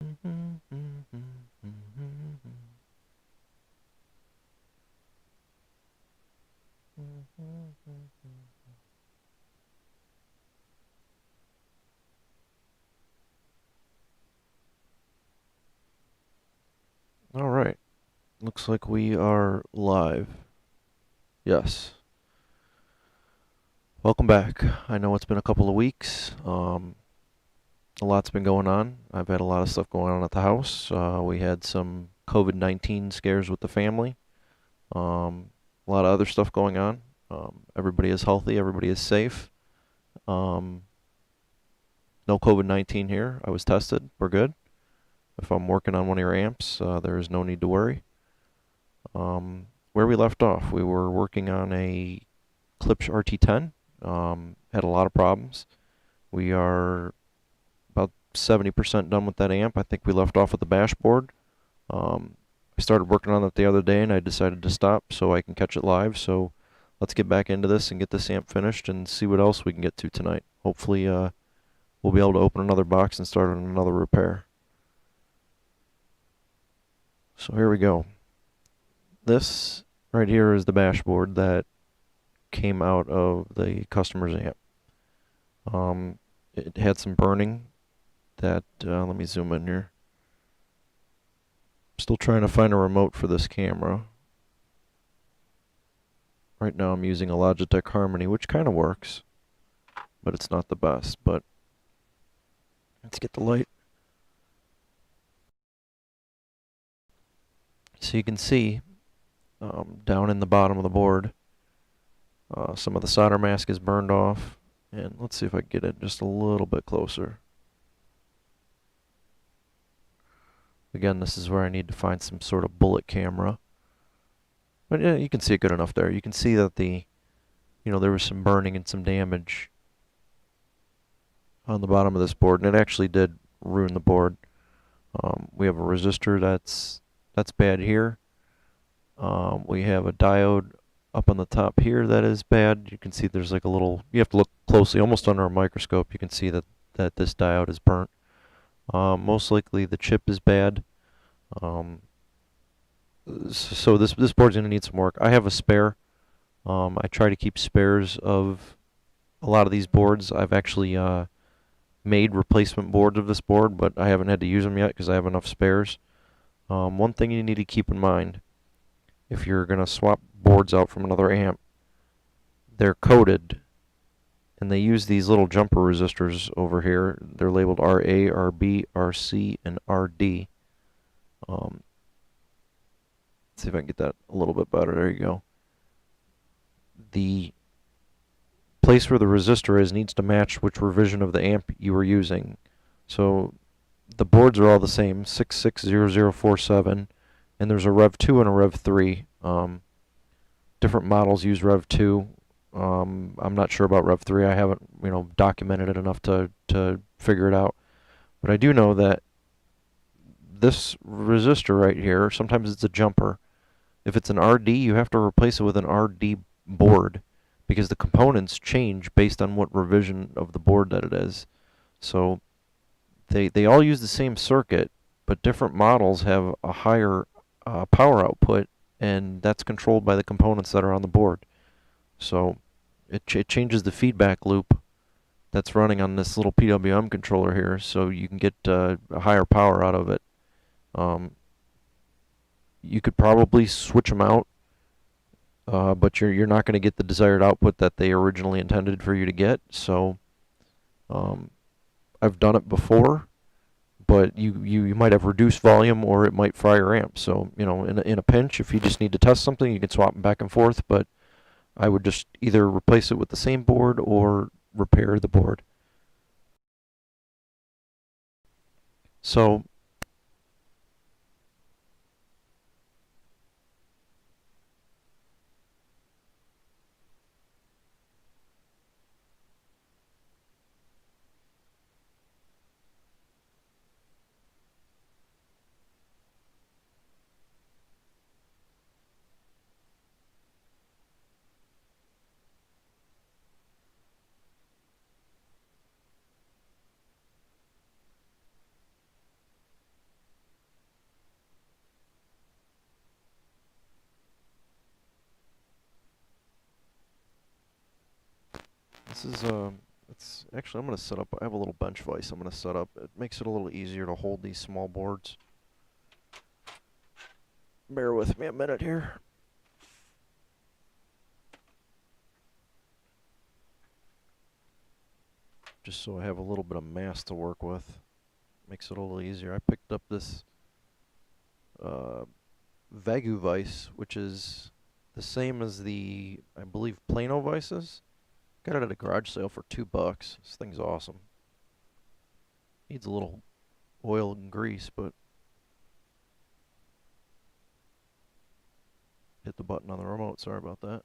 All right. Looks like we are live. Yes. Welcome back. I know it's been a couple of weeks. A lot's been going on. I've had a lot of stuff going on at the house. We had some COVID-19 scares with the family. A lot of other stuff going on. Everybody is healthy. Everybody is safe. Um, no COVID-19 here. I was tested. We're good. If I'm working on one of your amps, there is no need to worry. Where we left off, we were working on a Klipsch RT-10. Had a lot of problems. We are about 70% done with that amp. I think we left off with the dashboard. I started working on it the other day and I decided to stop so I can catch it live. So let's get back into this and get this amp finished and see what else we can get to tonight. Hopefully we'll be able to open another box and start on another repair. So here we go. This right here is the dashboard that came out of the customer's amp. It had some burning that, let me zoom in here. Still trying to find a remote for this camera. Right now I'm using a Logitech Harmony, which kind of works, but it's not the best. But let's get the light. So you can see down in the bottom of the board, some of the solder mask is burned off. And let's see if I can get it just a little bit closer. Again, this is where I need to find some sort of bullet camera. But yeah, you can see it good enough there. You can see that there was some burning and some damage on the bottom of this board, and it actually did ruin the board. We have a resistor that's bad here. We have a diode up on the top here that is bad. You can see there's like a little, you have to look closely, almost under a microscope. You can see that this diode is burnt. Most likely the chip is bad. So this board's gonna need some work. I have a spare. I try to keep spares of a lot of these boards. I've actually made replacement boards of this board, but I haven't had to use them yet because I have enough spares. One thing you need to keep in mind, if you're gonna swap boards out from another amp, they're coated, and they use these little jumper resistors over here. They're labeled RA, RB, RC, and RD. Let's see if I can get that a little bit better. There you go. The place where the resistor is needs to match which revision of the amp you were using. So the boards are all the same, 660047, and there's a Rev 2 and a Rev 3. Different models use Rev 2. I'm not sure about Rev 3. I haven't, documented it enough to figure it out. But I do know that this resistor right here, sometimes it's a jumper. If it's an RD, you have to replace it with an RD board because the components change based on what revision of the board that it is. So they all use the same circuit, but different models have a higher power output, and that's controlled by the components that are on the board. So it changes the feedback loop that's running on this little PWM controller here, so you can get a higher power out of it. You could probably switch them out, but you're not going to get the desired output that they originally intended for you to get. So I've done it before, but you might have reduced volume or it might fry your amp. So in a pinch, if you just need to test something, you can swap them back and forth. But I would just either replace it with the same board or repair the board. So This is it's actually I'm gonna set up. I have a little bench vise I'm gonna set up. It makes it a little easier to hold these small boards. Bear with me a minute here. Just so I have a little bit of mass to work with. Makes it a little easier. I picked up this Vagu vise, which is the same as the, I believe, Plano vices. Got it at a garage sale for $2. This thing's awesome. Needs a little oil and grease, but hit the button on the remote. Sorry about that.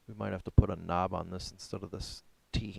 We might have to put a knob on this instead of this T.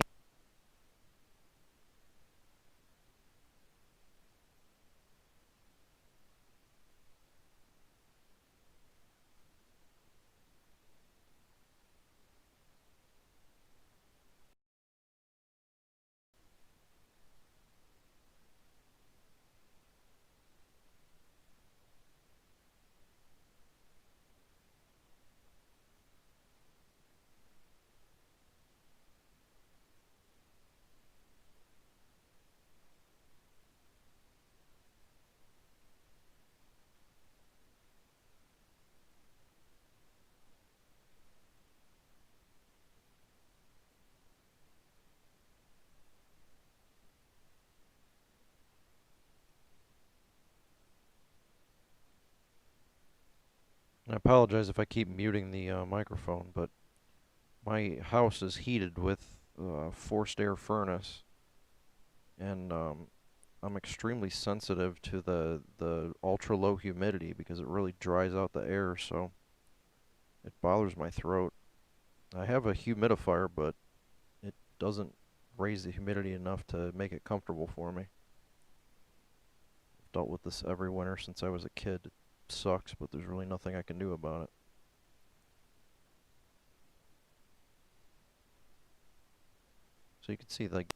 I apologize if I keep muting the microphone, but my house is heated with forced air furnace, and I'm extremely sensitive to the ultra low humidity because it really dries out the air, so it bothers my throat. I have a humidifier, but it doesn't raise the humidity enough to make it comfortable for me. I've dealt with this every winter since I was a kid. It sucks, but there's really nothing I can do about it. So you can see, like,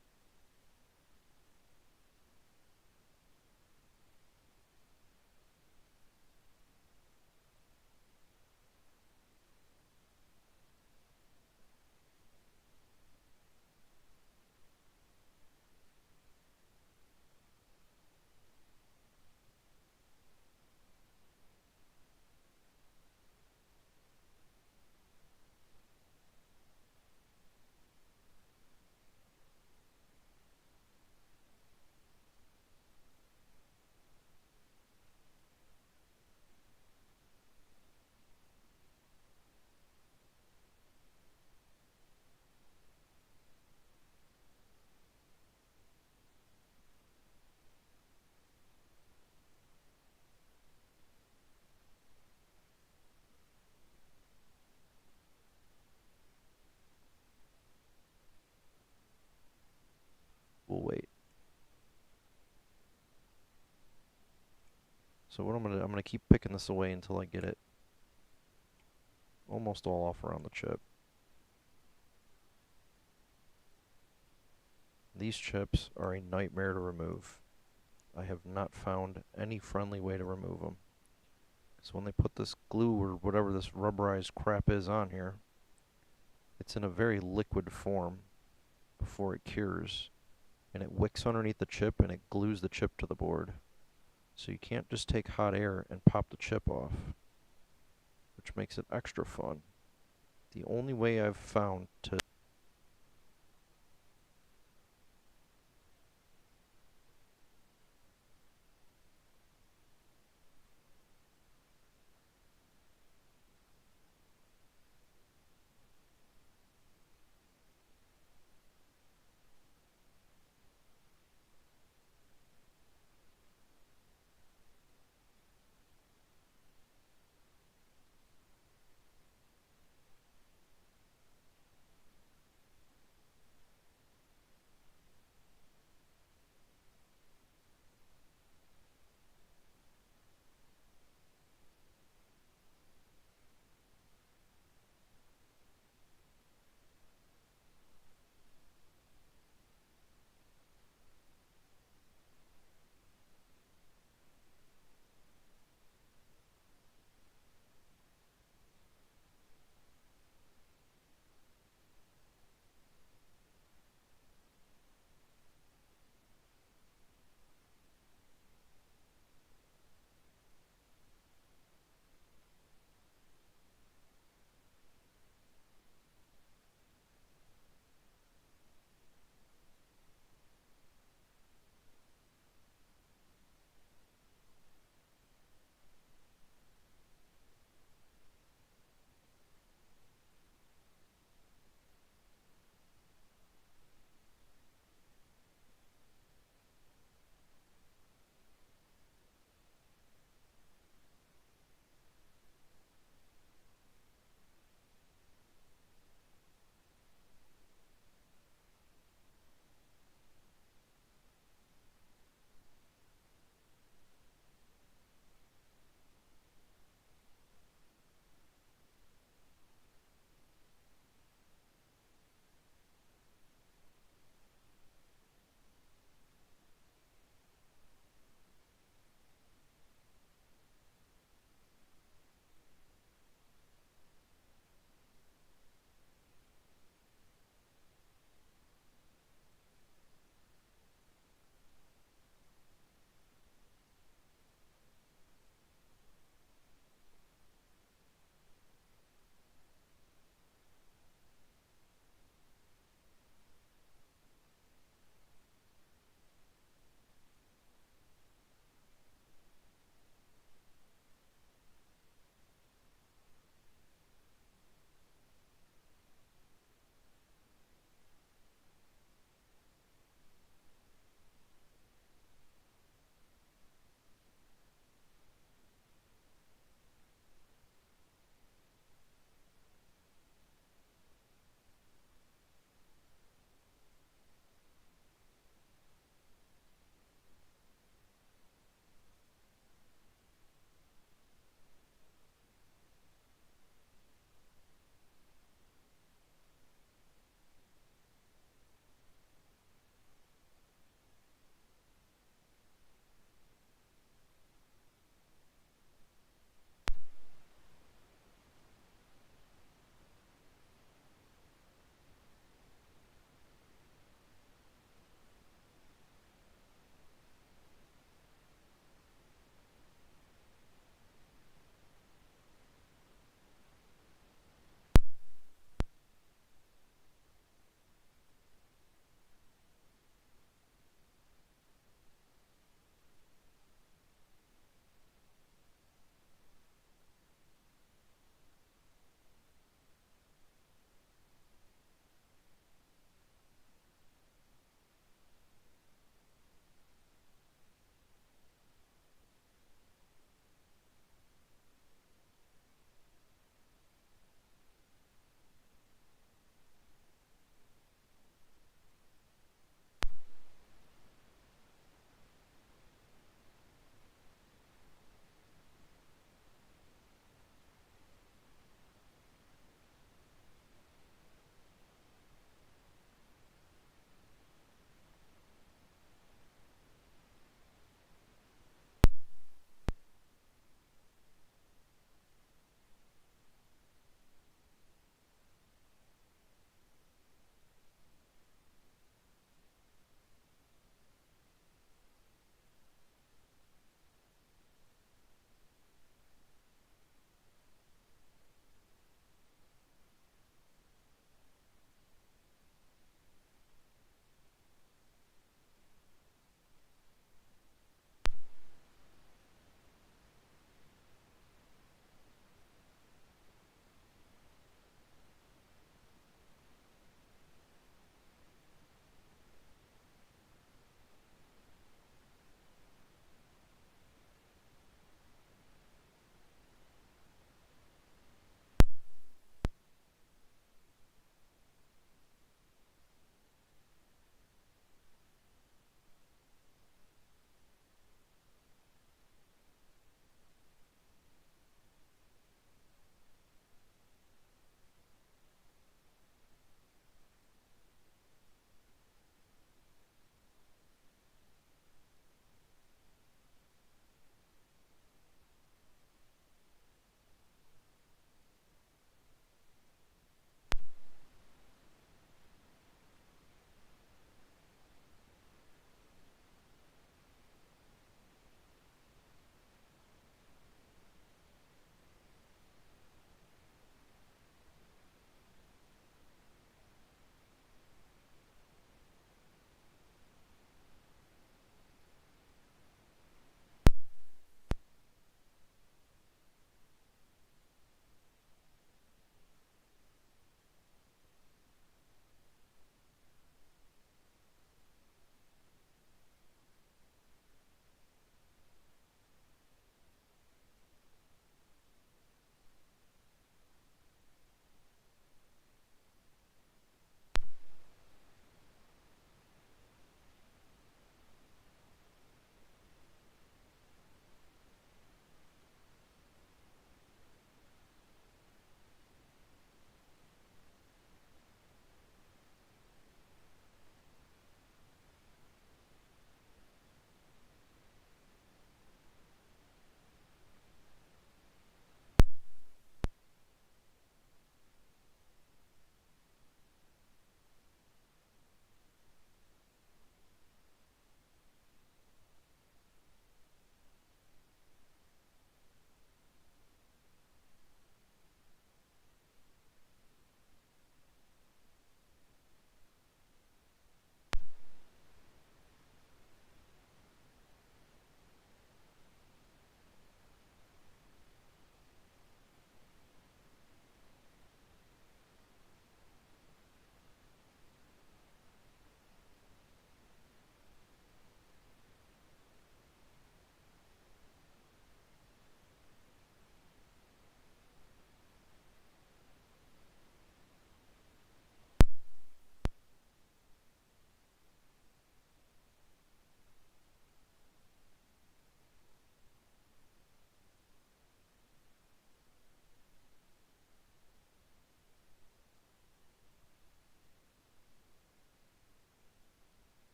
we'll wait. So what I'm gonna keep picking this away until I get it almost all off around the chip. These chips are a nightmare to remove. I have not found any friendly way to remove them. So when they put this glue or whatever this rubberized crap is on here, it's in a very liquid form before it cures, and it wicks underneath the chip and it glues the chip to the board. So you can't just take hot air and pop the chip off, which makes it extra fun. The only way I've found to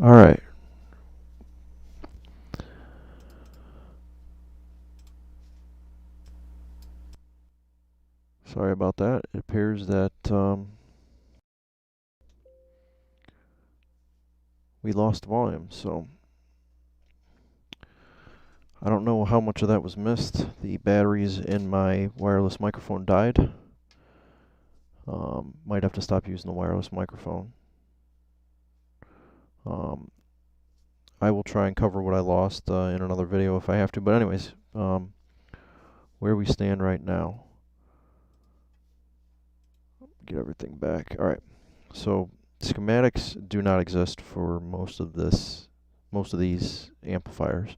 Alright. Sorry about that. It appears that we lost volume, so I don't know how much of that was missed. The batteries in my wireless microphone died. Might have to stop using the wireless microphone. I will try and cover what I lost in another video if I have to. But anyways, where we stand right now. Get everything back. Alright, so schematics do not exist for most of these amplifiers.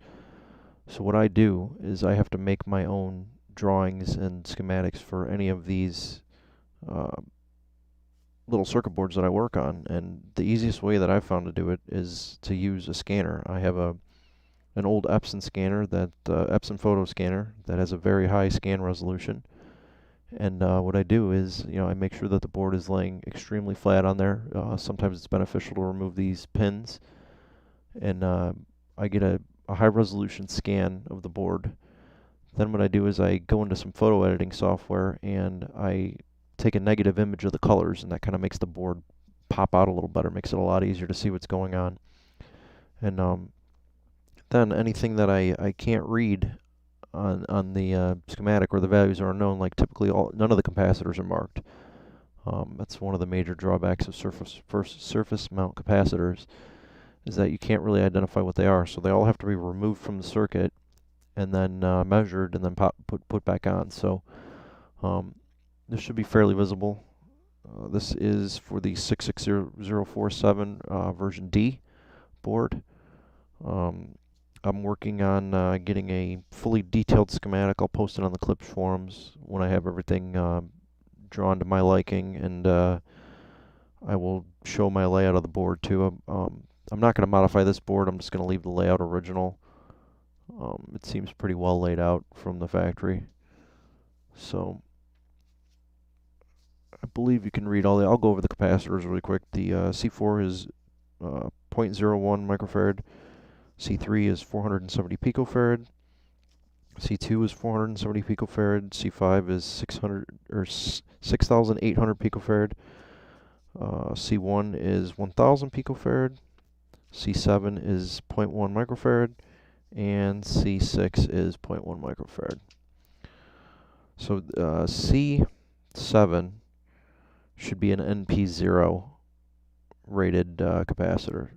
So what I do is I have to make my own drawings and schematics for any of these little circuit boards that I work on, and the easiest way that I've found to do it is to use a scanner. I have an old Epson scanner, that Epson photo scanner, that has a very high scan resolution. And what I do is, I make sure that the board is laying extremely flat on there. Sometimes it's beneficial to remove these pins, and I get a high resolution scan of the board. Then what I do is I go into some photo editing software and I take a negative image of the colors, and that kind of makes the board pop out a little better, makes it a lot easier to see what's going on. And then anything that I can't read on the schematic, or the values are unknown, like typically none of the capacitors are marked. That's one of the major drawbacks of surface mount capacitors, is that you can't really identify what they are. So they all have to be removed from the circuit and then measured and then put back on. So this should be fairly visible. This is for the 660047 version D board. I'm working on getting a fully detailed schematic. I'll post it on the Klipsch forums when I have everything drawn to my liking, and I will show my layout of the board too. I'm not going to modify this board. I'm just going to leave the layout original. It seems pretty well laid out from the factory. So I believe you can read all the... I'll go over the capacitors really quick. The C4 is 0.01 microfarad. C3 is 470 picofarad. C2 is 470 picofarad. C5 is 6,800 picofarad. C1 is 1,000 picofarad. C7 is 0.1 microfarad. And C6 is 0.1 microfarad. So C7 should be an NP0 rated capacitor.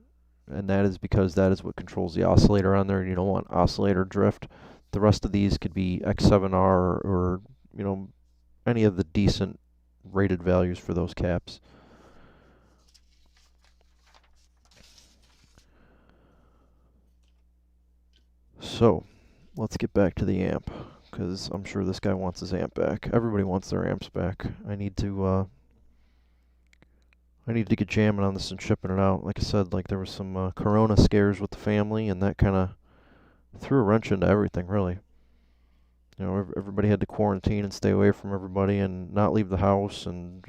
And that is because that is what controls the oscillator on there. You don't want oscillator drift. The rest of these could be X7R or any of the decent rated values for those caps. So let's get back to the amp, because I'm sure this guy wants his amp back. Everybody wants their amps back. I need to get jamming on this and shipping it out. Like I said, there was some corona scares with the family, and that kind of threw a wrench into everything, really. Everybody had to quarantine and stay away from everybody and not leave the house, and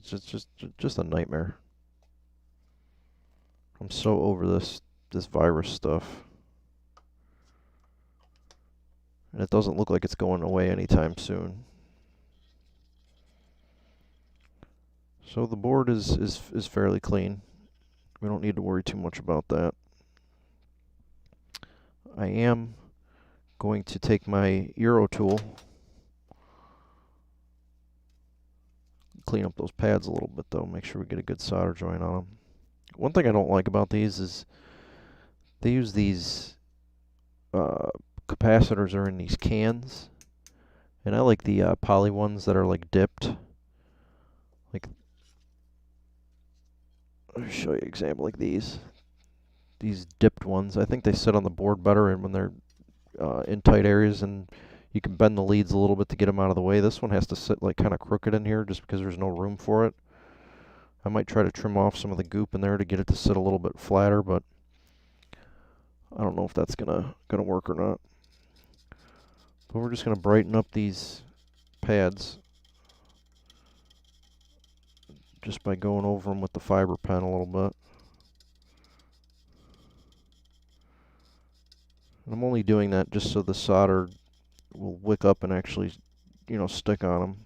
it's just a nightmare. I'm so over this virus stuff. And it doesn't look like it's going away anytime soon. So the board is fairly clean. We don't need to worry too much about that. I am going to take my Euro tool, clean up those pads a little bit though, make sure we get a good solder joint on them. One thing I don't like about these is they use these capacitors are in these cans, and I like the poly ones that are dipped. I'll show you an example like these dipped ones. I think they sit on the board better, and when they're in tight areas, and you can bend the leads a little bit to get them out of the way. This one has to sit kind of crooked in here just because there's no room for it. I might try to trim off some of the goop in there to get it to sit a little bit flatter, but I don't know if that's gonna work or not. But we're just gonna brighten up these pads just by going over them with the fiber pen a little bit. I'm only doing that just so the solder will wick up and actually, you know, stick on them.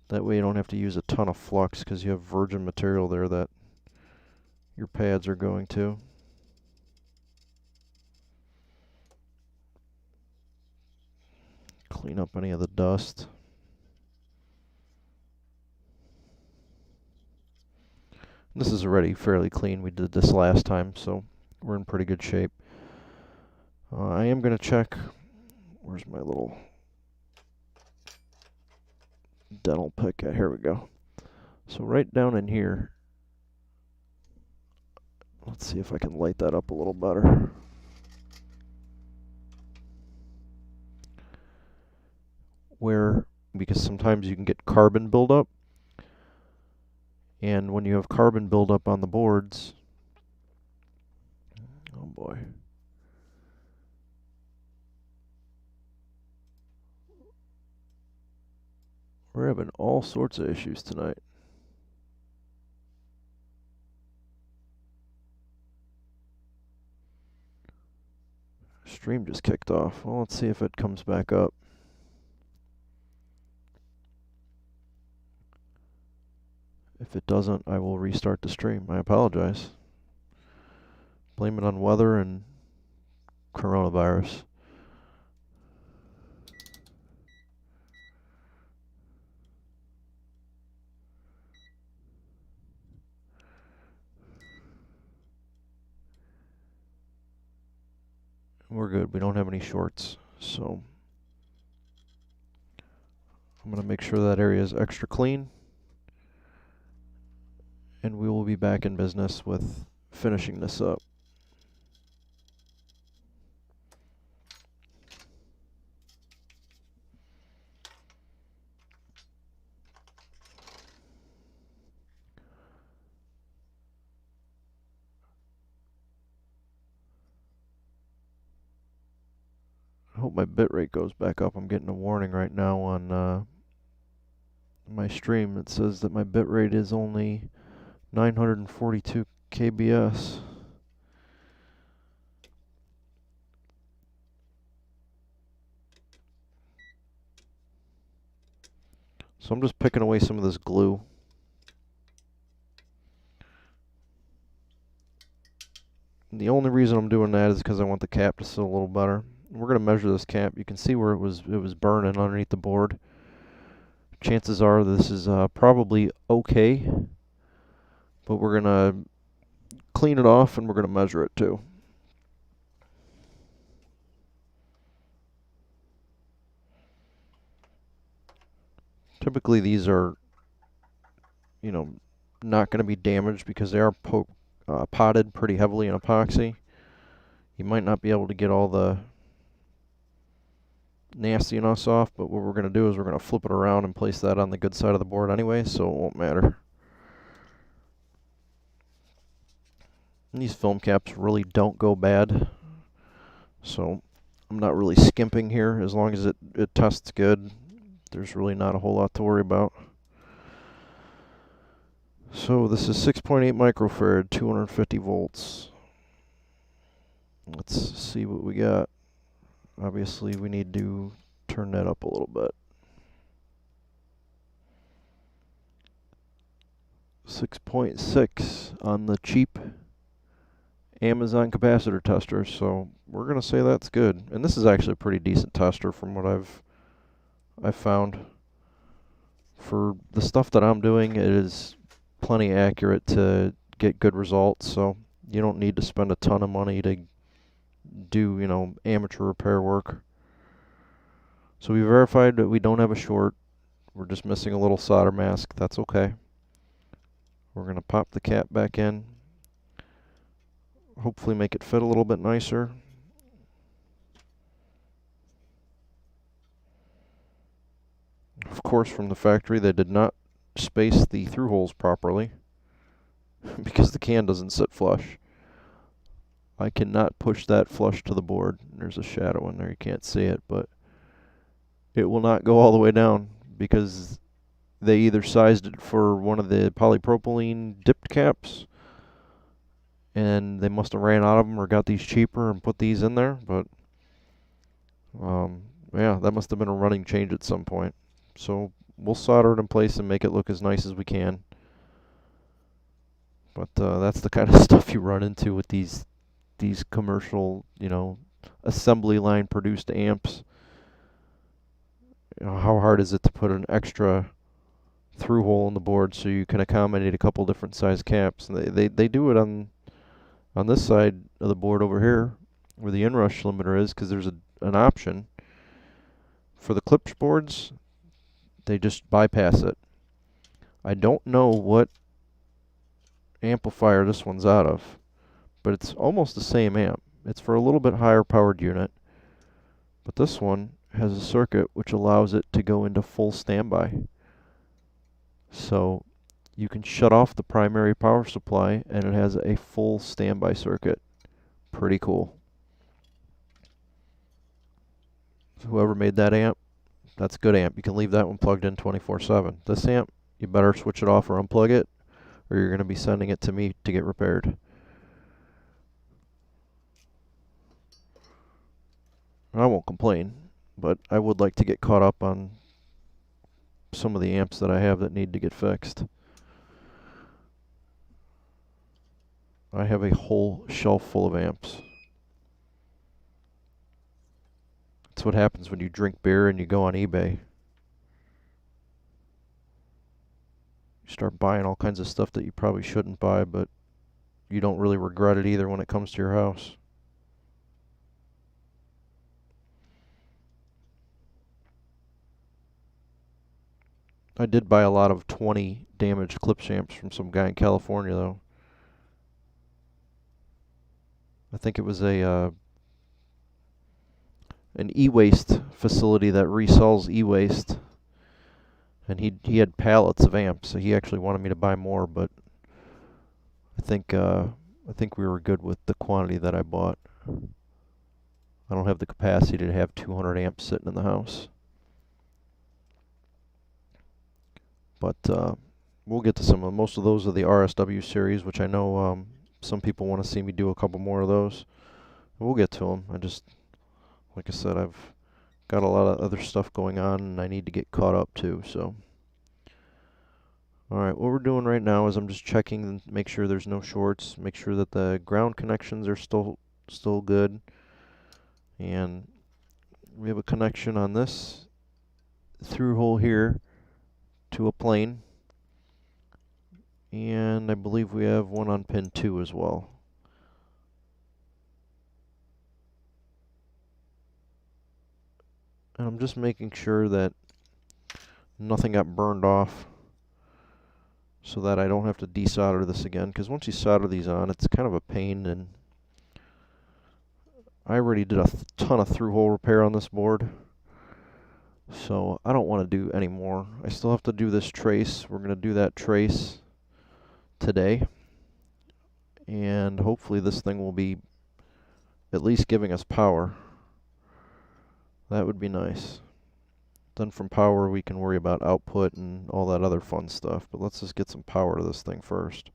That way you don't have to use a ton of flux because you have virgin material there that your pads are going to. Clean up any of the dust. This is already fairly clean. We did this last time, so we're in pretty good shape. I am going to check. Where's my little dental pick? Here we go. So right down in here, let's see if I can light that up a little better. Because sometimes you can get carbon buildup, and when you have carbon buildup on the boards, oh boy. We're having all sorts of issues tonight. Stream just kicked off. Well, let's see if it comes back up. If it doesn't, I will restart the stream. I apologize. Blame it on weather and coronavirus. We're good. We don't have any shorts, so I'm going to make sure that area is extra clean. And we will be back in business with finishing this up. I hope my bitrate goes back up. I'm getting a warning right now on my stream. It says that my bitrate is only 942 kbs. So I'm just picking away some of this glue. And the only reason I'm doing that is because I want the cap to sit a little better. We're going to measure this cap. You can see where it was burning underneath the board. Chances are this is probably okay, but we're going to clean it off and we're going to measure it too. Typically these are, you know, not going to be damaged because they are potted pretty heavily in epoxy. You might not be able to get all the nastiness off, but what we're going to do is we're going to flip it around and place that on the good side of the board anyway, so it won't matter. And these film caps really don't go bad, so I'm not really skimping here. As long as it tests good, there's really not a whole lot to worry about. So this is 6.8 microfarad, 250 volts. Let's see what we got. Obviously, we need to turn that up a little bit. 6.6 on the cheap Amazon capacitor tester, so we're going to say that's good. And this is actually a pretty decent tester from what I've found. For the stuff that I'm doing, it is plenty accurate to get good results, so you don't need to spend a ton of money to do, you know, amateur repair work. So we verified that we don't have a short. We're just missing a little solder mask. That's okay. We're going to pop the cap back in. Hopefully make it fit a little bit nicer. Of course, from the factory, they did not space the through holes properly because the can doesn't sit flush. I cannot push that flush to the board. There's a shadow in there, you can't see it, but it will not go all the way down because they either sized it for one of the polypropylene dipped caps and they must have ran out of them or got these cheaper and put these in there, but yeah, that must have been a running change at some point. So we'll solder it in place and make it look as nice as we can. But that's the kind of stuff you run into with these commercial, you know, assembly line produced amps. You know, how hard is it to put an extra through hole in the board so you can accommodate a couple different size caps? And they do it on this side of the board over here where the inrush limiter is, because there's an option. For the Klipsch boards, they just bypass it. I don't know what amplifier this one's out of, but it's almost the same amp. It's for a little bit higher powered unit, but this one has a circuit which allows it to go into full standby. So you can shut off the primary power supply and it has a full standby circuit. Pretty cool. So whoever made that amp, that's a good amp. You can leave that one plugged in 24/7. This amp, you better switch it off or unplug it, or you're going to be sending it to me to get repaired. I won't complain, but I would like to get caught up on some of the amps that I have that need to get fixed. I have a whole shelf full of amps. That's what happens when you drink beer and you go on eBay. You start buying all kinds of stuff that you probably shouldn't buy, but you don't really regret it either when it comes to your house. I did buy a lot of 20 damaged Klipsch amps from some guy in California, though. I think it was an e-waste facility that resells e-waste, and he had pallets of amps, so he actually wanted me to buy more, but I think we were good with the quantity that I bought. I don't have the capacity to have 200 amps sitting in the house. But we'll get to some of them. Most of those are the RSW series, which I know some people want to see me do a couple more of those. We'll get to them. Like I said, I've got a lot of other stuff going on, and I need to get caught up too. So, all right, what we're doing right now is I'm just checking and make sure there's no shorts, make sure that the ground connections are still good, and we have a connection on this through hole here to a plane, and I believe we have one on pin 2 as well. And I'm just making sure that nothing got burned off so that I don't have to desolder this again, because once you solder these on, it's kind of a pain, and I already did a ton of through-hole repair on this board, so I don't want to do any more. I still have to do this trace. We're going to do that trace today, and hopefully this thing will be at least giving us power. That would be nice. Then from power we can worry about output and all that other fun stuff, but let's just get some power to this thing first.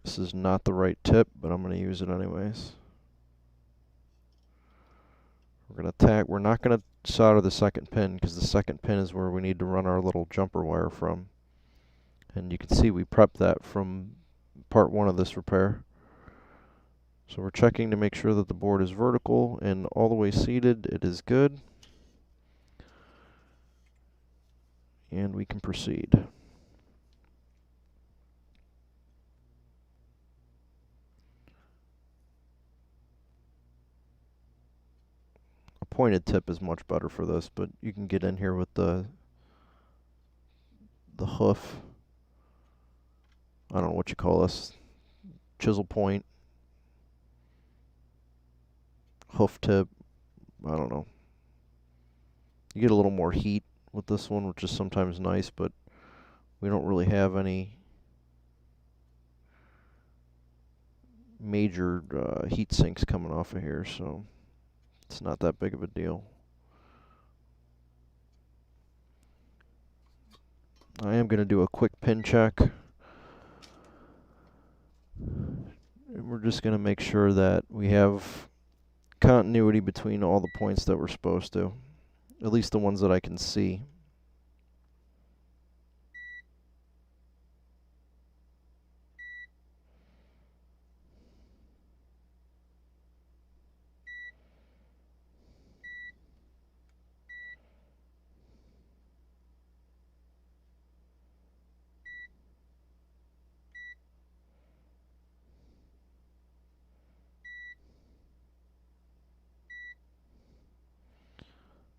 This is not the right tip, but I'm going to use it anyways. We're not going to solder the second pin, because the second pin is where we need to run our little jumper wire from. And you can see we prepped that from part 1 of this repair. So we're checking to make sure that the board is vertical and all the way seated. It is good. And we can proceed. A pointed tip is much better for this, but you can get in here with the hoof. I don't know what you call this. Chisel point. Hoof tip. I don't know. You get a little more heat with this one, which is sometimes nice, but we don't really have any major heat sinks coming off of here, so it's not that big of a deal. I am going to do a quick pin check. And we're just going to make sure that we have continuity between all the points that we're supposed to, at least the ones that I can see.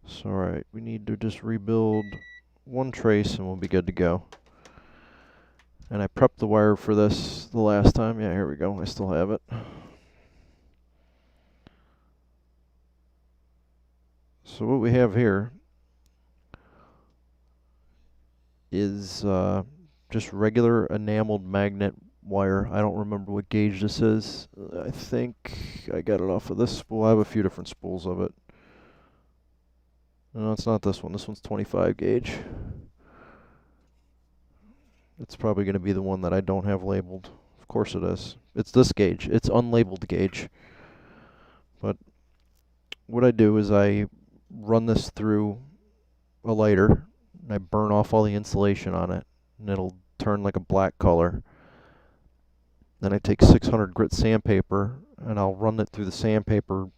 So, alright, we need to just rebuild one trace and we'll be good to go. And I prepped the wire for this the last time. Yeah, here we go. I still have it. So what we have here is just regular enameled magnet wire. I don't remember what gauge this is. I think I got it off of this spool. I have a few different spools of it. No, it's not this one. This one's 25 gauge. It's probably going to be the one that I don't have labeled. Of course it is. It's this gauge. It's unlabeled gauge. But what I do is I run this through a lighter and I burn off all the insulation on it and it'll turn like a black color. Then I take 600 grit sandpaper and I'll run it through the sandpaper,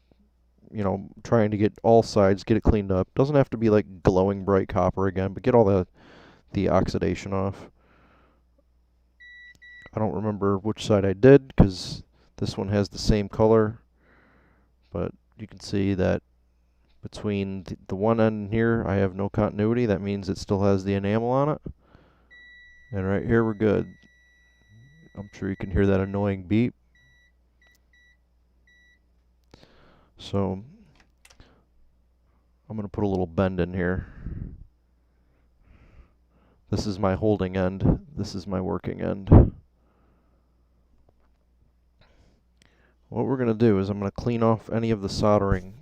you know, trying to get all sides, get it cleaned up. Doesn't have to be like glowing bright copper again, but get all the oxidation off. I don't remember which side I did because this one has the same color, but you can see that between the one end here I have no continuity. That means it still has the enamel on it. And right here we're good. I'm sure you can hear that annoying beep. So I'm going to put a little bend in here. This is my holding end. This is my working end. What we're going to do is I'm going to clean off any of the soldering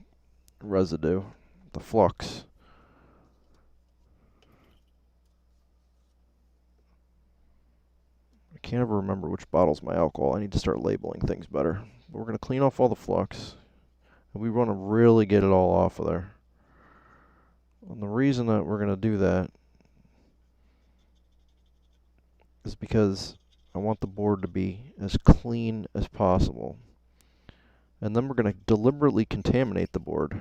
residue, the flux. I can't ever remember which bottle's my alcohol. I need to start labeling things better. But we're going to clean off all the flux. And we want to really get it all off of there. And the reason that we're going to do that is because I want the board to be as clean as possible. And then we're going to deliberately contaminate the board.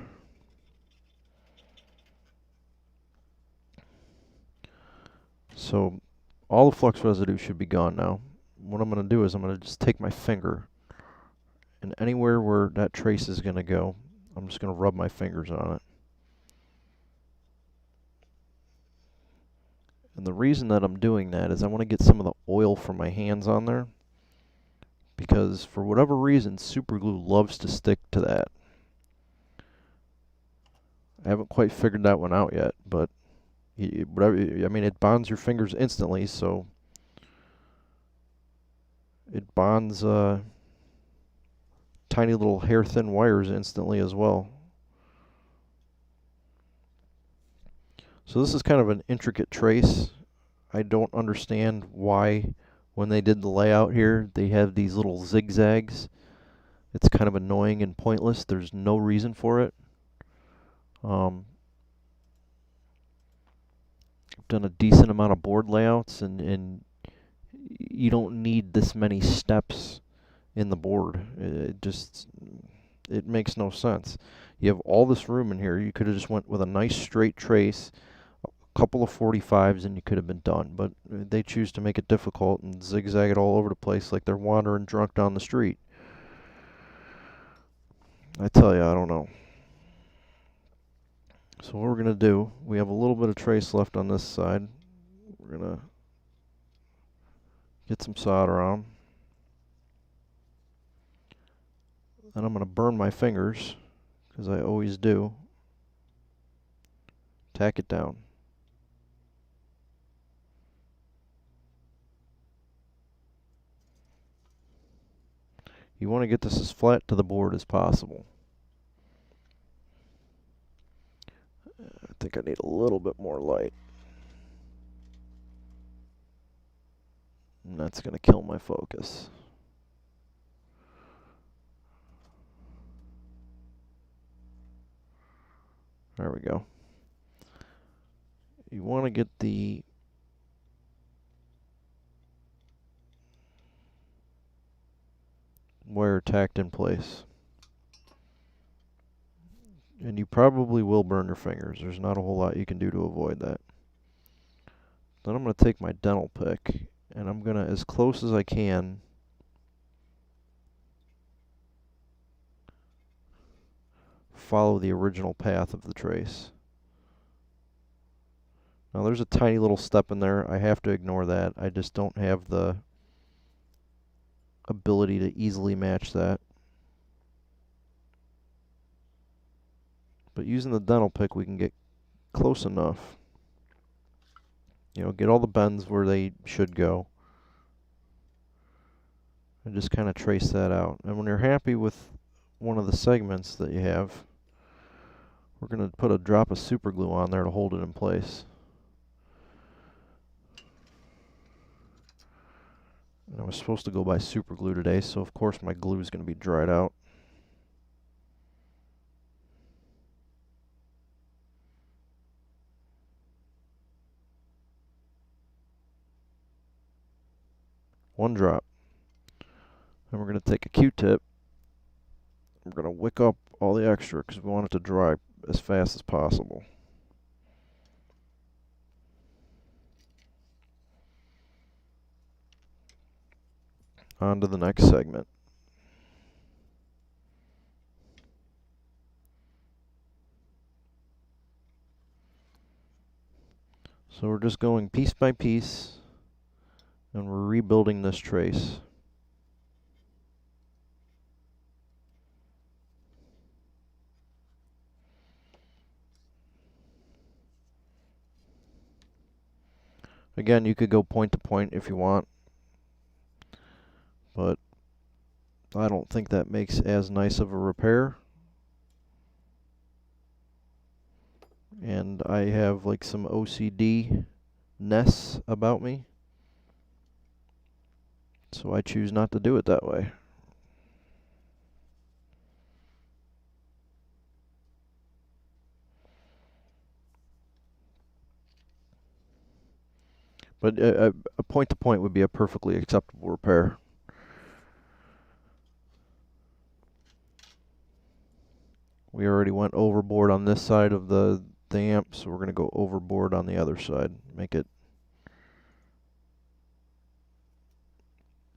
So all the flux residue should be gone now. What I'm going to do is I'm going to just take my finger, and anywhere where that trace is going to go, I'm just going to rub my fingers on it. And the reason that I'm doing that is I want to get some of the oil from my hands on there, because for whatever reason super glue loves to stick to that. I haven't quite figured that one out yet, but whatever, I mean, it bonds your fingers instantly, so it bonds tiny little hair thin wires instantly as well. So this is kind of an intricate trace. I don't understand why when they did the layout here they have these little zigzags. It's kind of annoying and pointless. There's no reason for it. I've done a decent amount of board layouts, and you don't need this many steps in the board. It makes no sense. You have all this room in here. You could have just went with a nice straight trace, a couple of 45s, and you could have been done. But they choose to make it difficult and zigzag it all over the place like they're wandering drunk down the street. I tell you, I don't know. So what we're going to do, we have a little bit of trace left on this side. We're going to get some solder on. And I'm going to burn my fingers, because I always do. Tack it down. You want to get this as flat to the board as possible. I think I need a little bit more light. And that's going to kill my focus. There we go. You want to get the wire tacked in place. And you probably will burn your fingers. There's not a whole lot you can do to avoid that. Then I'm going to take my dental pick, and I'm going to, as close as I can, follow the original path of the trace. Now there's a tiny little step in there. I have to ignore that. I just don't have the ability to easily match that. But using the dental pick, we can get close enough. You know, get all the bends where they should go. And just kind of trace that out. And when you're happy with one of the segments that you have, we're going to put a drop of super glue on there to hold it in place. And I was supposed to go buy super glue today, so of course my glue is going to be dried out. One drop. And we're going to take a Q-tip. We're going to wick up all the extra because we want it to dry as fast as possible. On to the next segment. So we're just going piece by piece, and we're rebuilding this trace. Again, you could go point to point if you want, but I don't think that makes as nice of a repair. And I have like some OCD-ness about me, so I choose not to do it that way. But a point-to-point would be a perfectly acceptable repair. We already went overboard on this side of the amp, so we're going to go overboard on the other side. Make it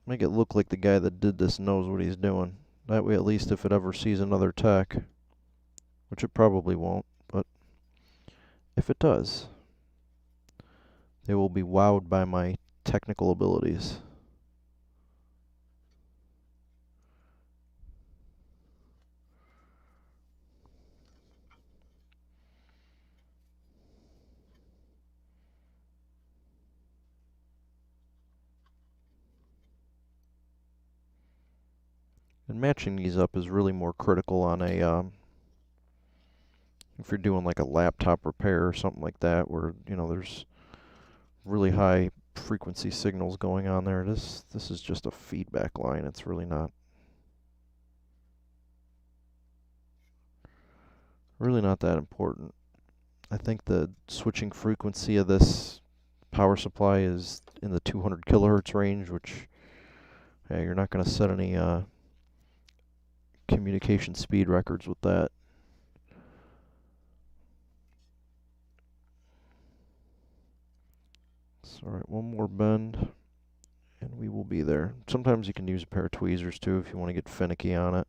look like the guy that did this knows what he's doing. That way, at least if it ever sees another tech, which it probably won't, but if it does, they will be wowed by my technical abilities. And matching these up is really more critical on a, if you're doing like a laptop repair or something like that, where, you know, there's really high frequency signals going on there. This is just a feedback line. It's really not that important. I think the switching frequency of this power supply is in the 200 kilohertz range, which, yeah, you're not going to set any communication speed records with that. So, alright, one more bend, and we will be there. Sometimes you can use a pair of tweezers too if you want to get finicky on it.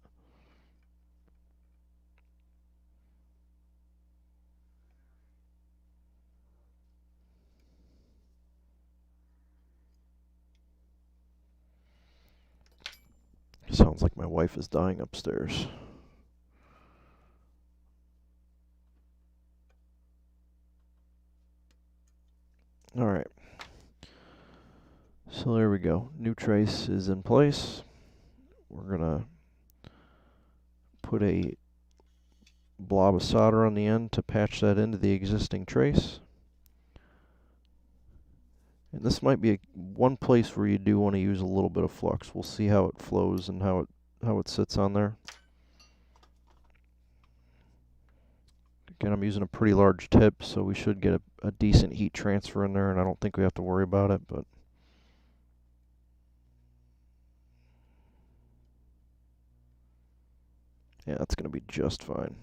Sounds like my wife is dying upstairs. Alright. So there we go. New trace is in place. We're going to put a blob of solder on the end to patch that into the existing trace. And this might be one place where you do want to use a little bit of flux. We'll see how it flows and how it sits on there. Again, I'm using a pretty large tip, so we should get a decent heat transfer in there, and I don't think we have to worry about it, but yeah, that's going to be just fine.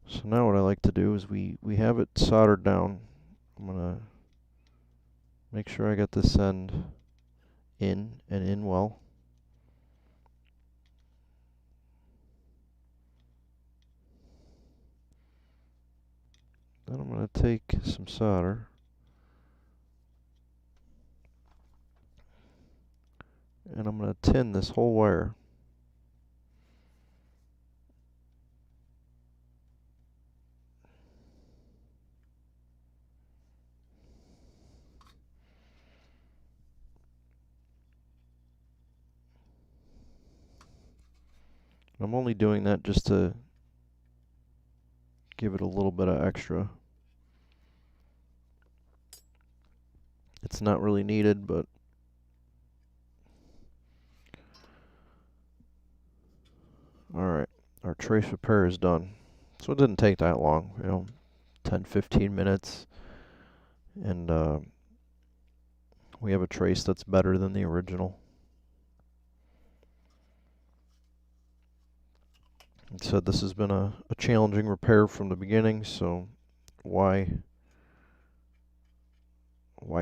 So now what I like to do is we have it soldered down. I'm going to make sure I get this end in and in well. Then I'm going to take some solder and I'm going to tin this whole wire. I'm only doing that just to give it a little bit of extra. It's not really needed, but alright, our trace repair is done. So it didn't take that long, you know, 10-15 minutes. And we have a trace that's better than the original. Like I said, this has been a challenging repair from the beginning, so why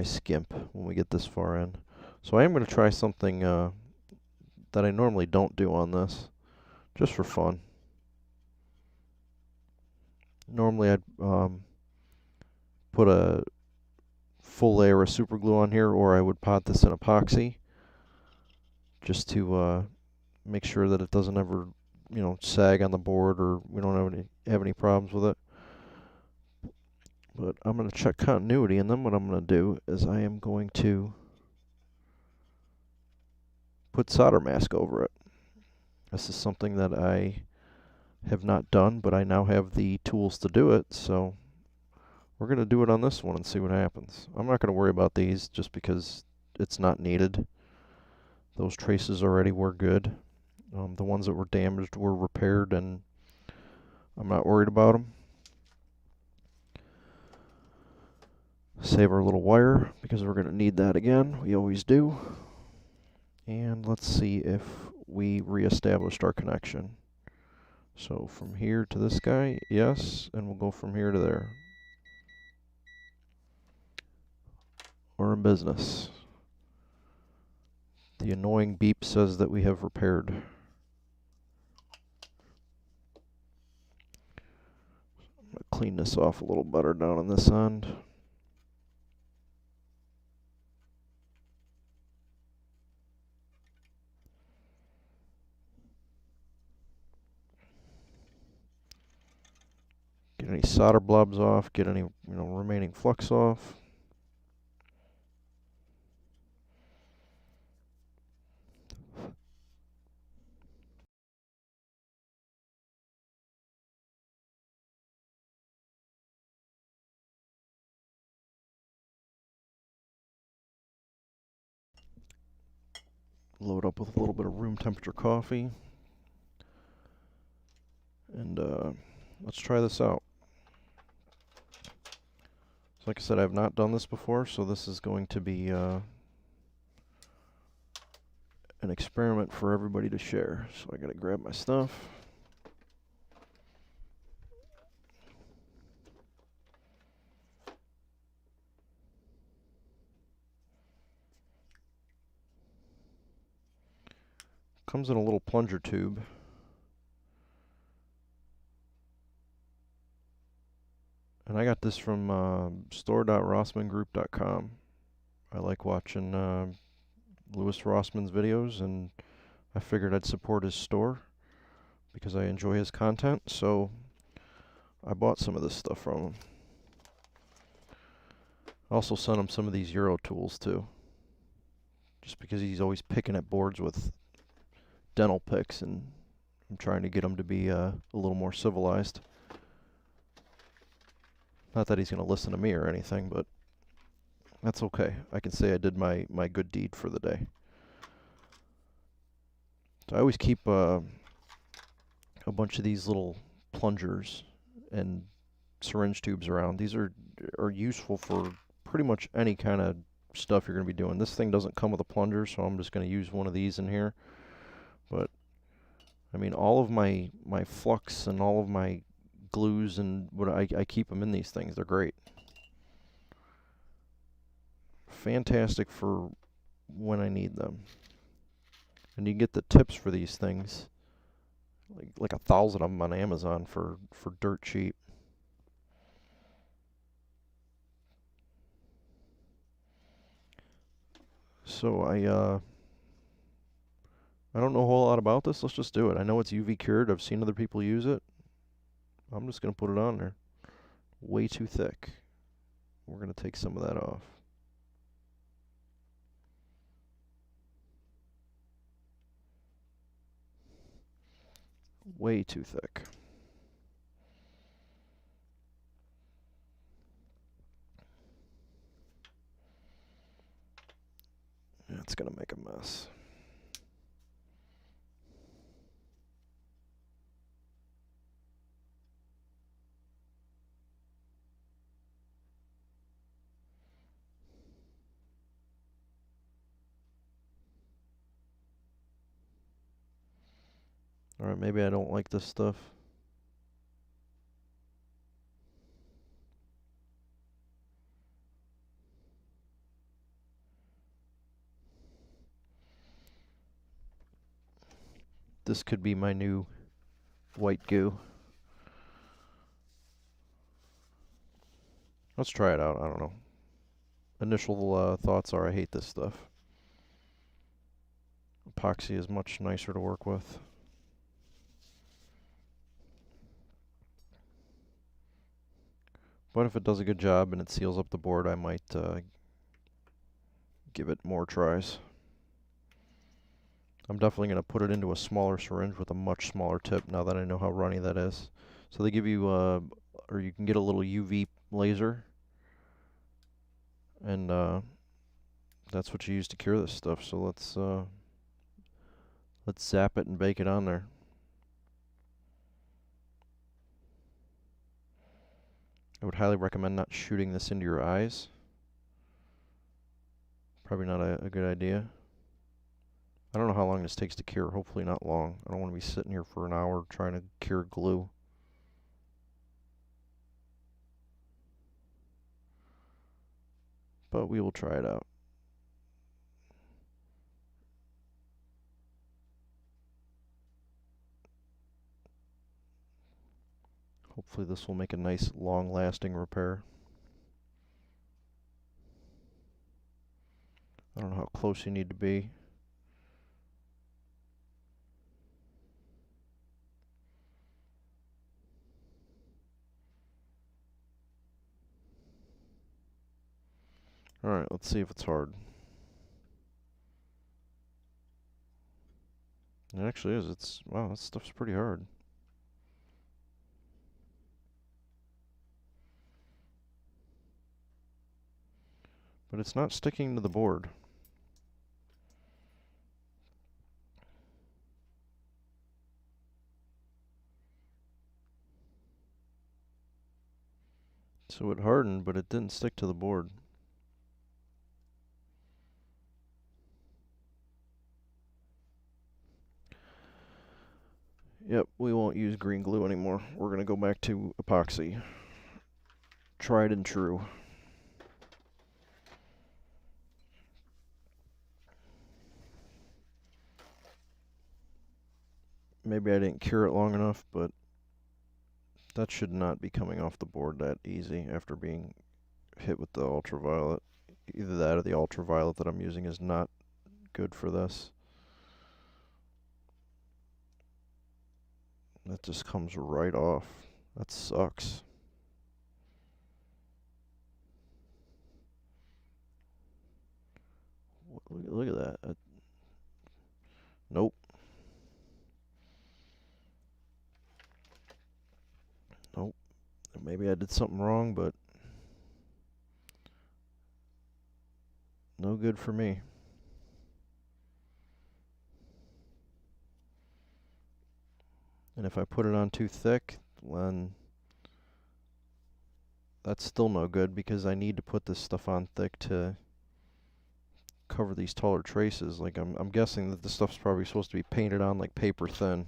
skimp when we get this far in? So I am going to try something that I normally don't do on this, just for fun. Normally I'd put a full layer of super glue on here, or I would pot this in epoxy just to make sure that it doesn't ever, you know, sag on the board, or we don't have any problems with it. But I'm going to check continuity, and then what I'm going to do is I am going to put solder mask over it. This is something that I have not done, but I now have the tools to do it, so we're going to do it on this one and see what happens. I'm not going to worry about these just because it's not needed. Those traces already were good. The ones that were damaged were repaired, and I'm not worried about them. Save our little wire because we're going to need that again. We always do. And let's see if we reestablished our connection. So from here to this guy, yes, and we'll go from here to there. We're in business. The annoying beep says that we have repaired. I'm going to clean this off a little better down on this end. Get any solder blobs off, get any, you know, remaining flux off. Load up with a little bit of room temperature coffee. And let's try this out. So like I said, I've not done this before, so this is going to be an experiment for everybody to share. So I gotta grab my stuff. Comes in a little plunger tube. And I got this from store.rossmangroup.com. I like watching Louis Rossman's videos, and I figured I'd support his store because I enjoy his content, so I bought some of this stuff from him. I also sent him some of these Euro tools too, just because he's always picking at boards with dental picks, and I'm trying to get him to be a little more civilized. Not that he's going to listen to me or anything, but that's okay. I can say I did my good deed for the day. I always keep a bunch of these little plungers and syringe tubes around. These are useful for pretty much any kind of stuff you're going to be doing. This thing doesn't come with a plunger, so I'm just going to use one of these in here. But I mean, all of my flux and all of my glues and what I keep them in these things. They're great. Fantastic for when I need them. And you can get the tips for these things, like 1,000 of them on Amazon for dirt cheap. So I don't know a whole lot about this. Let's just do it. I know it's UV cured. I've seen other people use it. I'm just going to put it on there. Way too thick. We're going to take some of that off. Way too thick. It's going to make a mess. Alright, maybe I don't like this stuff. This could be my new white goo. Let's try it out. I don't know. Initial thoughts are I hate this stuff. Epoxy is much nicer to work with. But if it does a good job and it seals up the board, I might give it more tries. I'm definitely going to put it into a smaller syringe with a much smaller tip now that I know how runny that is. So they give you, or you can get a little UV laser, and that's what you use to cure this stuff. So let's zap it and bake it on there. I would highly recommend not shooting this into your eyes. Probably not a good idea. I don't know how long this takes to cure. Hopefully not long. I don't want to be sitting here for an hour trying to cure glue. But we will try it out. Hopefully this will make a nice long-lasting repair. I don't know how close you need to be. Alright, let's see if it's hard. It actually is. Wow, that stuff's pretty hard. But it's not sticking to the board. So it hardened, but it didn't stick to the board. Yep, we won't use green glue anymore. We're going to go back to epoxy. Tried and true. Maybe I didn't cure it long enough, but that should not be coming off the board that easy after being hit with the ultraviolet. Either that or the ultraviolet that I'm using is not good for this. That just comes right off. That sucks. Look at that. Nope. Nope. Maybe I did something wrong, but no good for me. And if I put it on too thick, then that's still no good because I need to put this stuff on thick to cover these taller traces. Like I'm guessing that this stuff's probably supposed to be painted on like paper thin.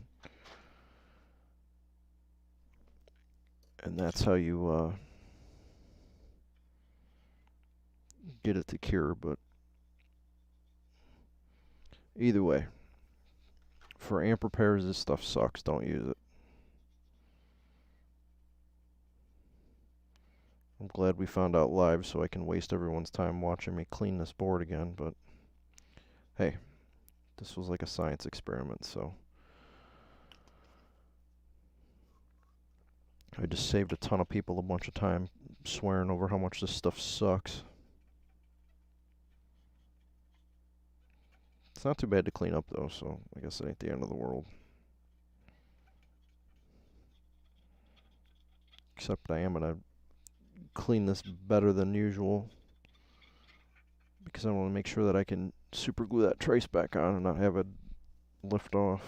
And that's how you get it to cure, but either way, for amp repairs, this stuff sucks. Don't use it. I'm glad we found out live so I can waste everyone's time watching me clean this board again, but hey, this was like a science experiment, so I just saved a ton of people a bunch of time swearing over how much this stuff sucks. It's not too bad to clean up though, so I guess it ain't the end of the world. Except I am gonna clean this better than usual because I want to make sure that I can super glue that trace back on and not have it lift off.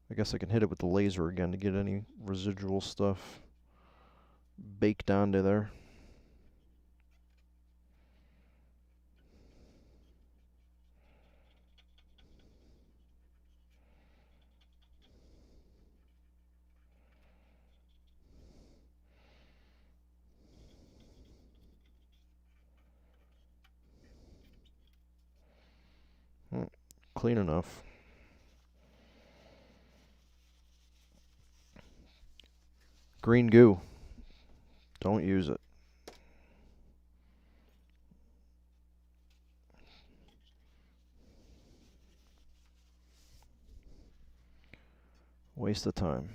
I guess I can hit it with the laser again to get any residual stuff baked onto there. Clean enough. Green goo. Don't use it. Waste of time.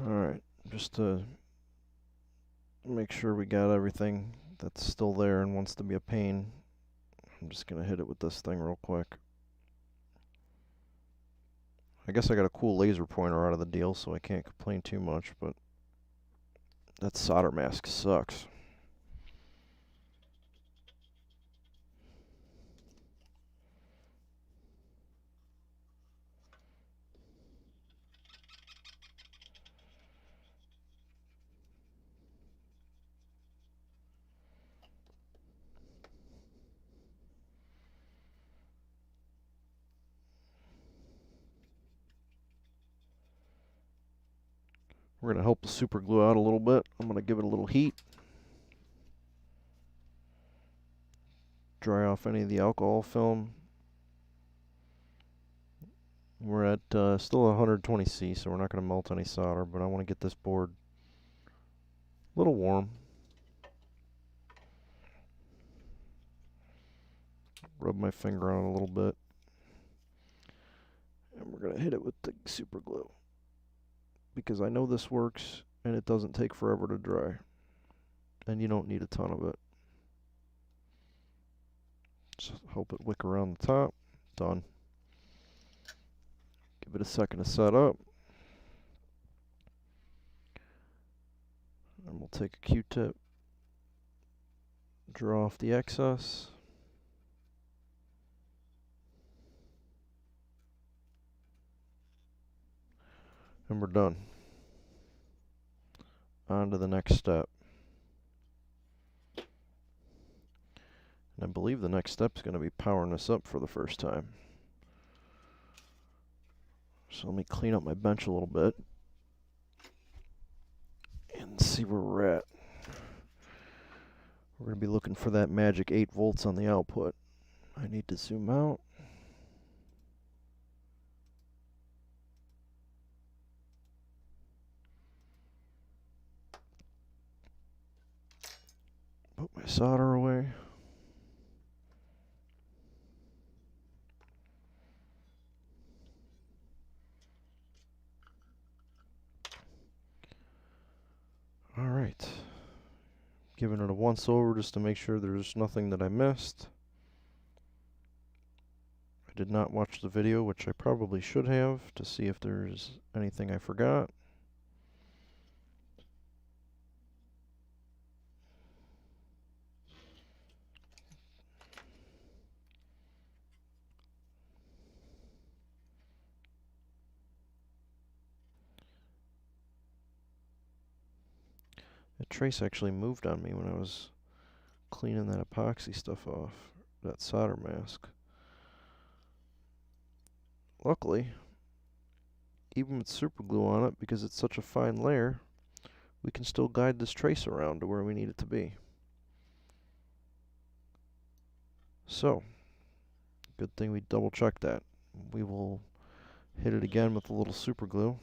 Alright, just to make sure we got everything that's still there and wants to be a pain, I'm just going to hit it with this thing real quick. I guess I got a cool laser pointer out of the deal, so I can't complain too much, but that solder mask sucks. We're going to help the super glue out a little bit. I'm going to give it a little heat. Dry off any of the alcohol film. We're at still 120°C, so we're not going to melt any solder, but I want to get this board a little warm. Rub my finger on it a little bit. And we're going to hit it with the super glue, because I know this works and it doesn't take forever to dry, and you don't need a ton of it. Just help it wick around the top. Done. Give it a second to set up, and we'll take a Q-tip, draw off the excess, and we're done. On to the next step. And I believe the next step is going to be powering this up for the first time. So let me clean up my bench a little bit and see where we're at. We're going to be looking for that magic 8 volts on the output. I need to zoom out. Put my solder away. Alright. Giving it a once over just to make sure there's nothing that I missed. I did not watch the video, which I probably should have, to see if there's anything I forgot. That trace actually moved on me when I was cleaning that epoxy stuff off, that solder mask. Luckily, even with super glue on it, because it's such a fine layer, we can still guide this trace around to where we need it to be. So, good thing we double checked that. We will hit it again with a little super glue.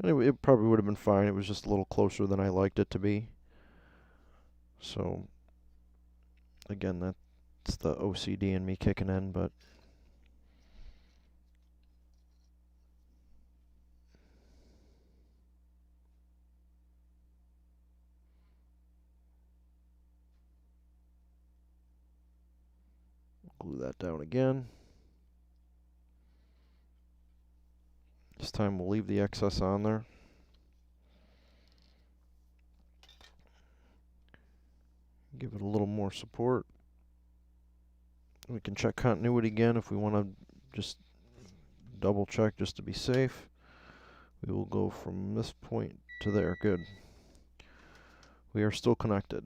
Anyway, it probably would have been fine. It was just a little closer than I liked it to be. So, again, that's the OCD in me kicking in, but glue that down again. This time we'll leave the excess on there. Give it a little more support. We can check continuity again if we want to just double check just to be safe. We will go from this point to there. Good. We are still connected.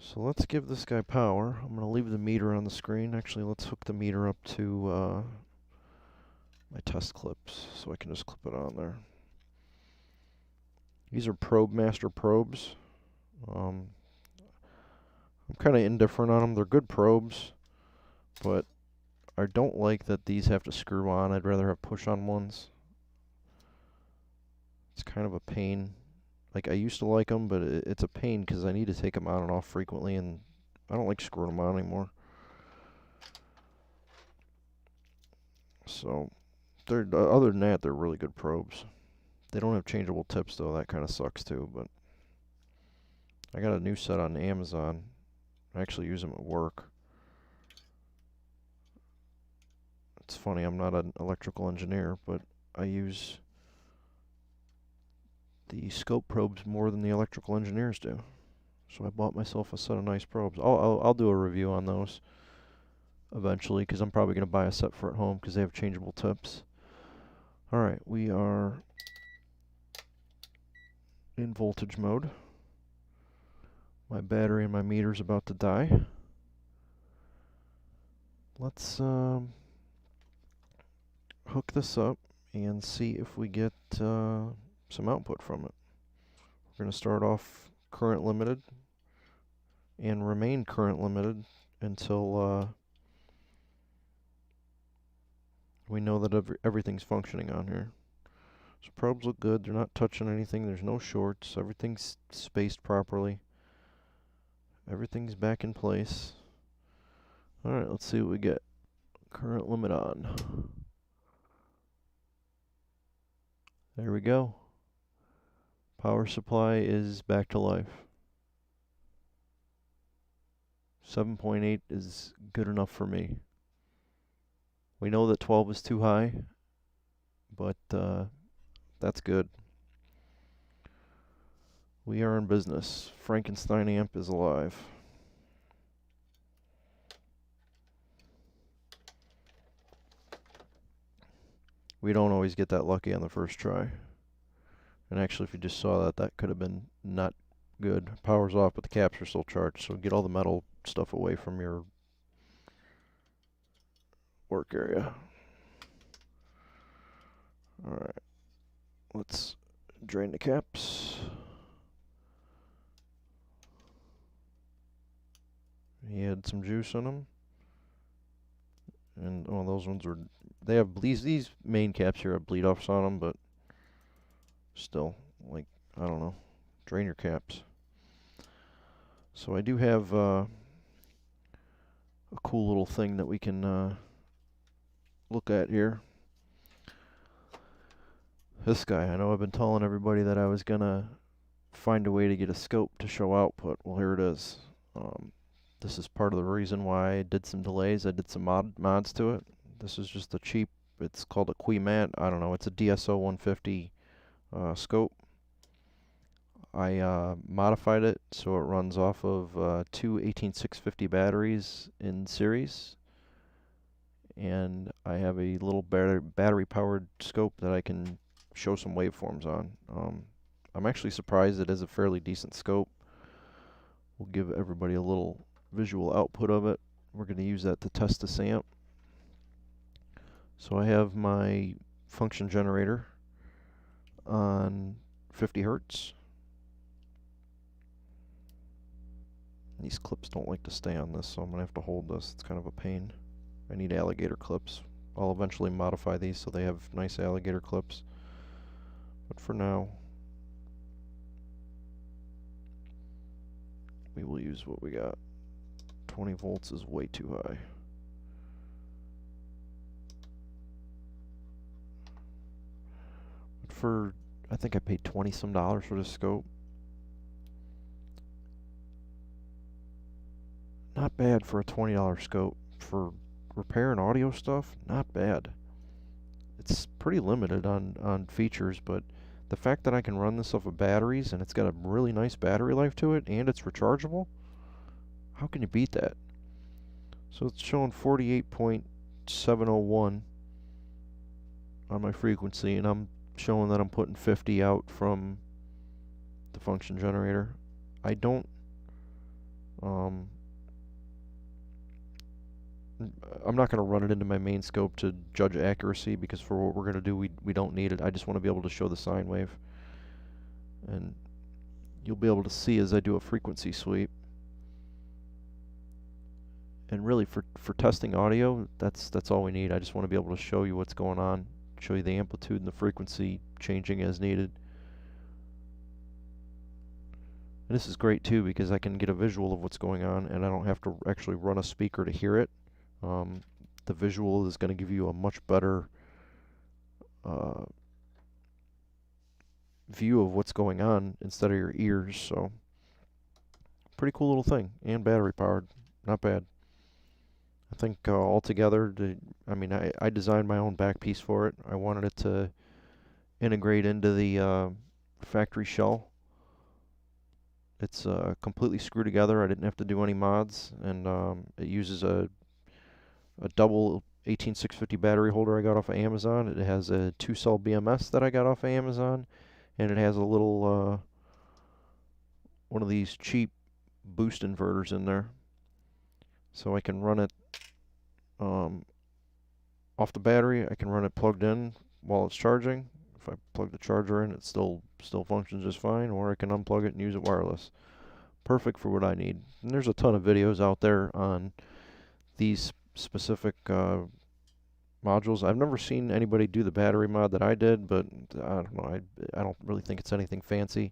So let's give this guy power. I'm going to leave the meter on the screen. Actually, let's hook the meter up to my test clips so I can just clip it on there. These are Probe Master probes. I'm kind of indifferent on them. They're good probes, but I don't like that these have to screw on. I'd rather have push-on ones. It's kind of a pain. Like, I used to like them, but it's a pain because I need to take them on and off frequently, and I don't like screwing them on anymore. So, other than that, they're really good probes. They don't have changeable tips, though. That kind of sucks, too, but I got a new set on Amazon. I actually use them at work. It's funny, I'm not an electrical engineer, but I use the scope probes more than the electrical engineers do. So I bought myself a set of nice probes. I'll do a review on those eventually, because I'm probably going to buy a set for at home because they have changeable tips. Alright, we are in voltage mode. My battery and my meter's about to die. Let's hook this up and see if we get some output from it. We're going to start off current limited and remain current limited until we know that everything's functioning on here. So probes look good. They're not touching anything. There's no shorts. Everything's spaced properly. Everything's back in place. Alright, let's see what we get. Current limit on. There we go. Power supply is back to life. 7.8 is good enough for me. We know that 12 is too high, but that's good. We are in business. Frankenstein amp is alive. We don't always get that lucky on the first try. And actually, if you just saw that, that could have been not good. Power's off, but the caps are still charged, so get all the metal stuff away from your work area. Alright, let's drain the caps. He had some juice in them. And, oh, those ones were, they have, these main caps here have bleed offs on them, but still, like, I don't know, drain your caps. So I do have a cool little thing that we can look at here. This guy, I know I've been telling everybody that I was gonna find a way to get a scope to show output. Well, here it is. This is part of the reason why I did some delays. I did some mods to it. This is just a cheap, it's called a Quimat. I don't know, it's a DSO 150 scope. I modified it so it runs off of two 18650 batteries in series. and I have a little battery-powered scope that I can show some waveforms on. I'm actually surprised it is a fairly decent scope. We'll give everybody a little visual output of it. We're going to use that to test this amp. So I have my function generator on 50 hertz. These clips don't like to stay on this, so I'm going to have to hold this. It's kind of a pain. I need alligator clips. I'll eventually modify these so they have nice alligator clips. But for now, we will use what we got. 20 volts is way too high. But for, I think I paid $20 some for this scope. Not bad for a $20 scope. For repair and audio stuff, not bad. It's pretty limited on features, but the fact that I can run this off of batteries and it's got a really nice battery life to it and it's rechargeable, how can you beat that? So it's showing 48.701 on my frequency, and I'm showing that I'm putting 50 out from the function generator. I don't I'm not going to run it into my main scope to judge accuracy, because for what we're going to do, we don't need it. I just want to be able to show the sine wave. And you'll be able to see as I do a frequency sweep. And really, for testing audio, that's all we need. I just want to be able to show you what's going on, show you the amplitude and the frequency changing as needed. And this is great too, because I can get a visual of what's going on, and I don't have to actually run a speaker to hear it. The visual is going to give you a much better view of what's going on instead of your ears. So, pretty cool little thing, and battery powered. Not bad. I think altogether, I designed my own back piece for it. I wanted it to integrate into the factory shell. It's completely screwed together. I didn't have to do any mods, and it uses a double 18650 battery holder I got off of Amazon. It has a 2-cell BMS that I got off of Amazon, and it has a little one of these cheap boost inverters in there, so I can run it off the battery. I can run it plugged in while it's charging. If I plug the charger in, it still functions just fine, or I can unplug it and use it wireless. Perfect for what I need. And there's a ton of videos out there on these specific modules. I've never seen anybody do the battery mod that I did, but I don't know. I don't really think it's anything fancy.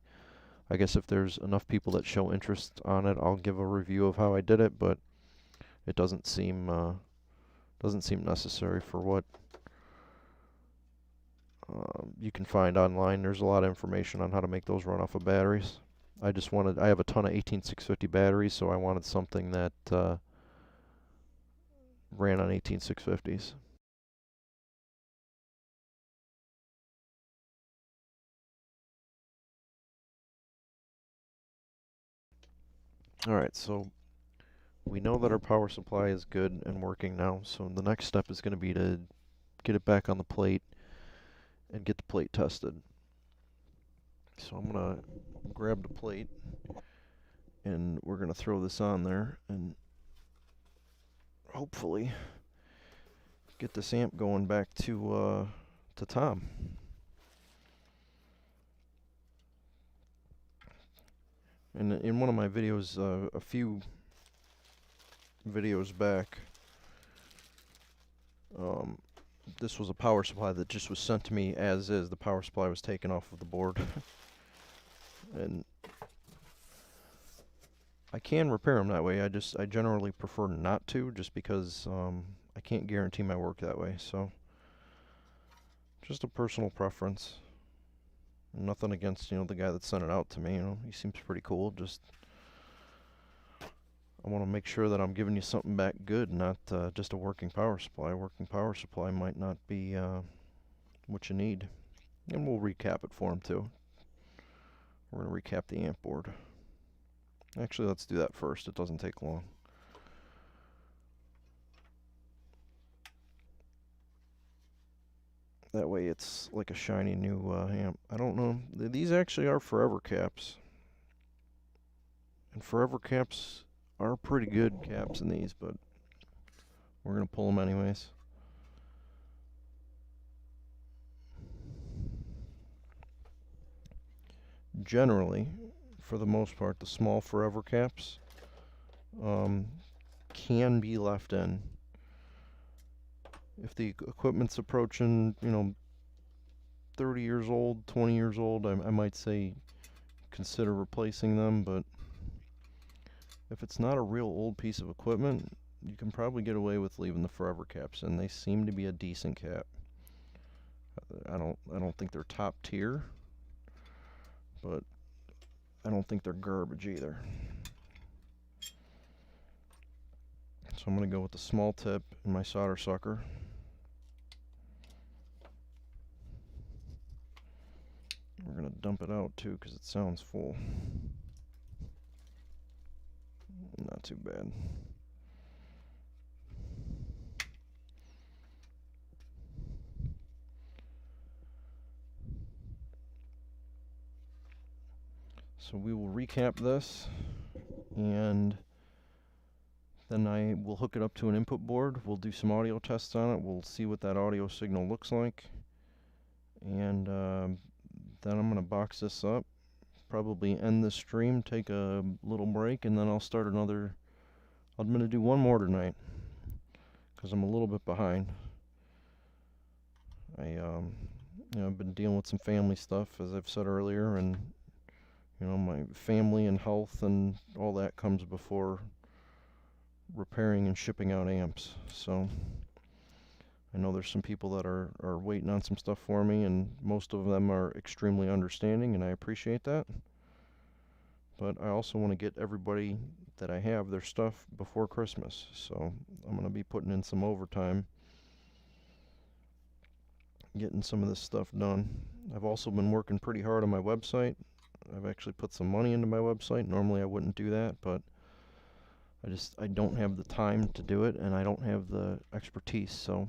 I guess if there's enough people that show interest on it, I'll give a review of how I did it, but it doesn't seem necessary for what you can find online. There's a lot of information on how to make those run off of batteries. I have a ton of 18650 batteries, so I wanted something that ran on 18650s. Alright, so we know that our power supply is good and working now, so the next step is going to be to get it back on the plate and get the plate tested. So I'm going to grab the plate, and we're going to throw this on there and hopefully get this amp going back to Tom. And in one of my videos, a few videos back, this was a power supply that just was sent to me as is. The power supply was taken off of the board. And I can repair them that way. I generally prefer not to, just because I can't guarantee my work that way. So, just a personal preference. Nothing against, the guy that sent it out to me. He seems pretty cool. Just, I want to make sure that I'm giving you something back good, not just a working power supply. A working power supply might not be what you need. And we'll recap it for him too. We're going to recap the amp board. Actually, let's do that first. It doesn't take long. That way it's like a shiny new amp. I don't know. These actually are forever caps. And forever caps are pretty good caps in these, but we're going to pull them anyways. Generally, for the most part, the small forever caps can be left in. If the equipment's approaching, 30 years old, 20 years old, I might say consider replacing them, but if it's not a real old piece of equipment, you can probably get away with leaving the forever caps in. They seem to be a decent cap. I don't think they're top tier, but I don't think they're garbage either. So I'm going to go with the small tip in my solder sucker. We're going to dump it out too because it sounds full. Not too bad. So we will recap this, and then I will hook it up to an input board. We'll do some audio tests on it. We'll see what that audio signal looks like. And then I'm going to box this up, probably end this stream, take a little break, and then I'll start another. I'm going to do one more tonight because I'm a little bit behind. I've been dealing with some family stuff, as I've said earlier, and my family and health and all that comes before repairing and shipping out amps. So I know there's some people that are waiting on some stuff for me, and most of them are extremely understanding, and I appreciate that. But I also want to get everybody that I have their stuff before Christmas. So I'm going to be putting in some overtime, getting some of this stuff done. I've also been working pretty hard on my website. I've actually put some money into my website. Normally I wouldn't do that, but I don't have the time to do it, and I don't have the expertise, so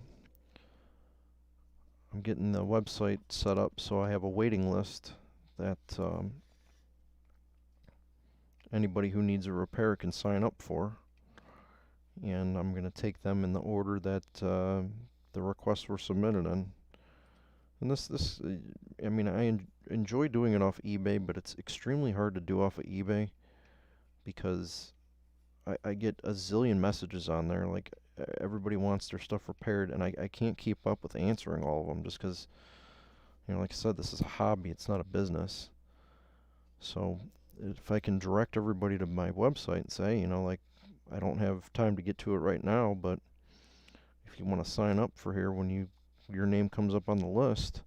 I'm getting the website set up so I have a waiting list that anybody who needs a repair can sign up for, and I'm going to take them in the order that the requests were submitted in. And I enjoy doing it off eBay, but it's extremely hard to do off of eBay because I get a zillion messages on there. Like, everybody wants their stuff repaired, and I can't keep up with answering all of them just because, like I said, this is a hobby. It's not a business. So if I can direct everybody to my website and say, I don't have time to get to it right now, but if you want to sign up for here when your name comes up on the list,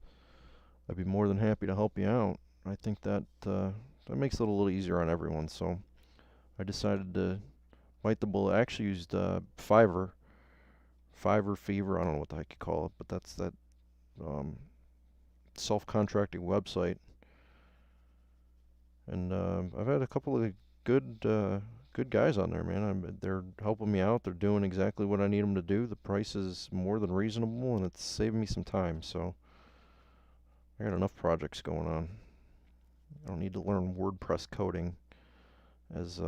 I'd be more than happy to help you out. I think that makes it a little easier on everyone. So I decided to bite the bullet. I actually used Fiverr Fever. I don't know what the heck you call it, but that's that self-contracting website. And I've had a couple of good guys on there, man. They're helping me out. They're doing exactly what I need them to do. The price is more than reasonable, and it's saving me some time. So I got enough projects going on. I don't need to learn WordPress coding as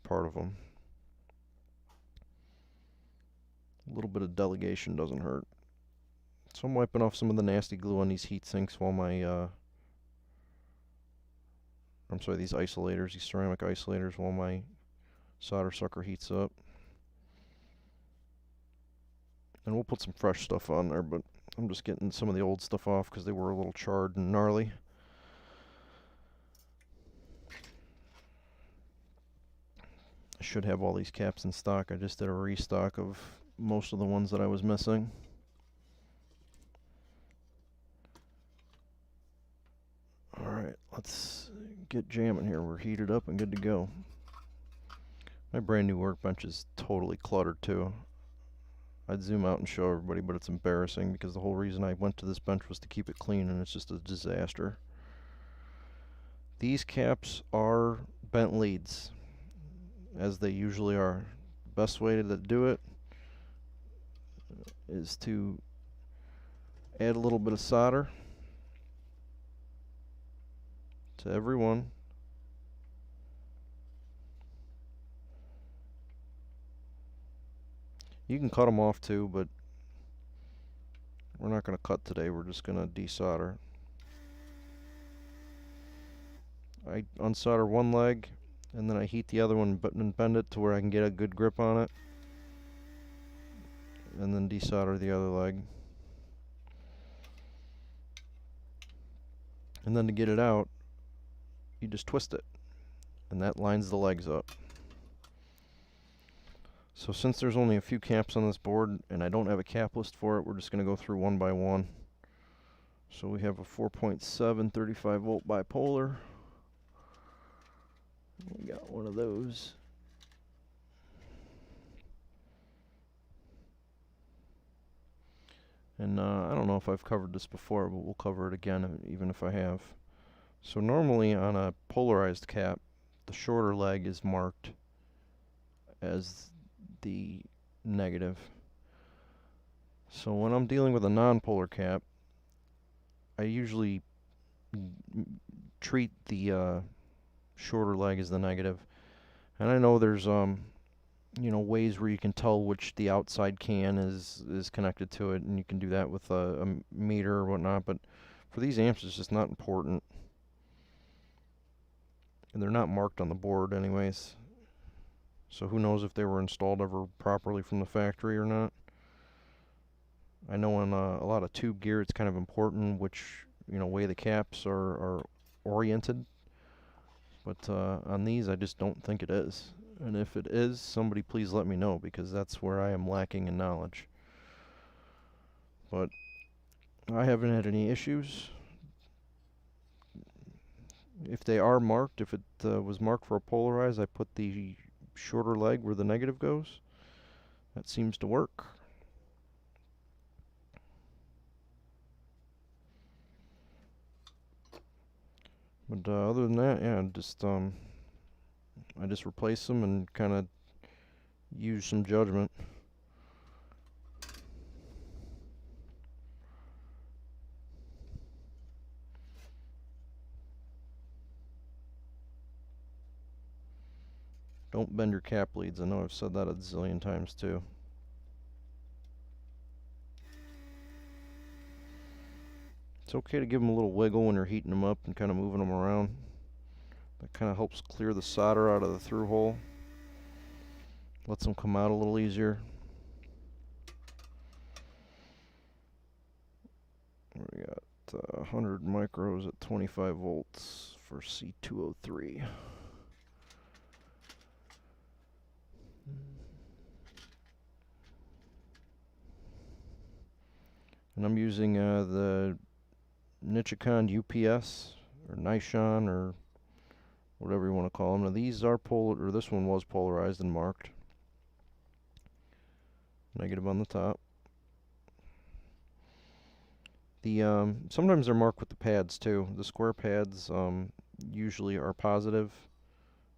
part of them. A little bit of delegation doesn't hurt. So I'm wiping off some of the nasty glue on these heat sinks while these isolators, these ceramic isolators, while my solder sucker heats up. And we'll put some fresh stuff on there, but I'm just getting some of the old stuff off because they were a little charred and gnarly. I should have all these caps in stock. I just did a restock of most of the ones that I was missing. Alright, let's get jamming here. We're heated up and good to go. My brand new workbench is totally cluttered too. I'd zoom out and show everybody, but it's embarrassing because the whole reason I went to this bench was to keep it clean, and it's just a disaster. These caps are bent leads, as they usually are. The best way to do it is to Add a little bit of solder to every one. You can cut them off too, but we're not going to cut today. We're just going to desolder. I unsolder one leg, and then I heat the other one and bend it to where I can get a good grip on it, and then desolder the other leg. And then to get it out, you just twist it, and that lines the legs up. So since there's only a few caps on this board, and I don't have a cap list for it, we're just going to go through one by one. So we have a 4.7 35 volt bipolar. We got one of those. And I don't know if I've covered this before, but we'll cover it again even if I have. So normally on a polarized cap, the shorter leg is marked as the negative. So when I'm dealing with a non-polar cap, I usually treat the shorter leg as the negative. And I know there's ways where you can tell which the outside can is connected to it, and you can do that with a meter or whatnot, but for these amps it's just not important. And they're not marked on the board anyways. So who knows if they were installed ever properly from the factory or not. I know on a lot of tube gear it's kind of important which way the caps are oriented. But on these I just don't think it is. And if it is, somebody please let me know, because that's where I am lacking in knowledge. But I haven't had any issues. If they are marked, if it was marked for a polarized, I put the shorter leg where the negative goes. That seems to work. But other than that, yeah, I just replace them and kind of use some judgment. Don't bend your cap leads. I know I've said that a zillion times too. It's okay to give them a little wiggle when you're heating them up and kind of moving them around. That kind of helps clear the solder out of the through hole. Lets them come out a little easier. We got 100 micros at 25 volts for C203. And I'm using the Nichicon UPS or Nishon or whatever you want to call them. Now these are polar, or this one was polarized and marked. Negative on the top. The sometimes they're marked with the pads too. The square pads usually are positive.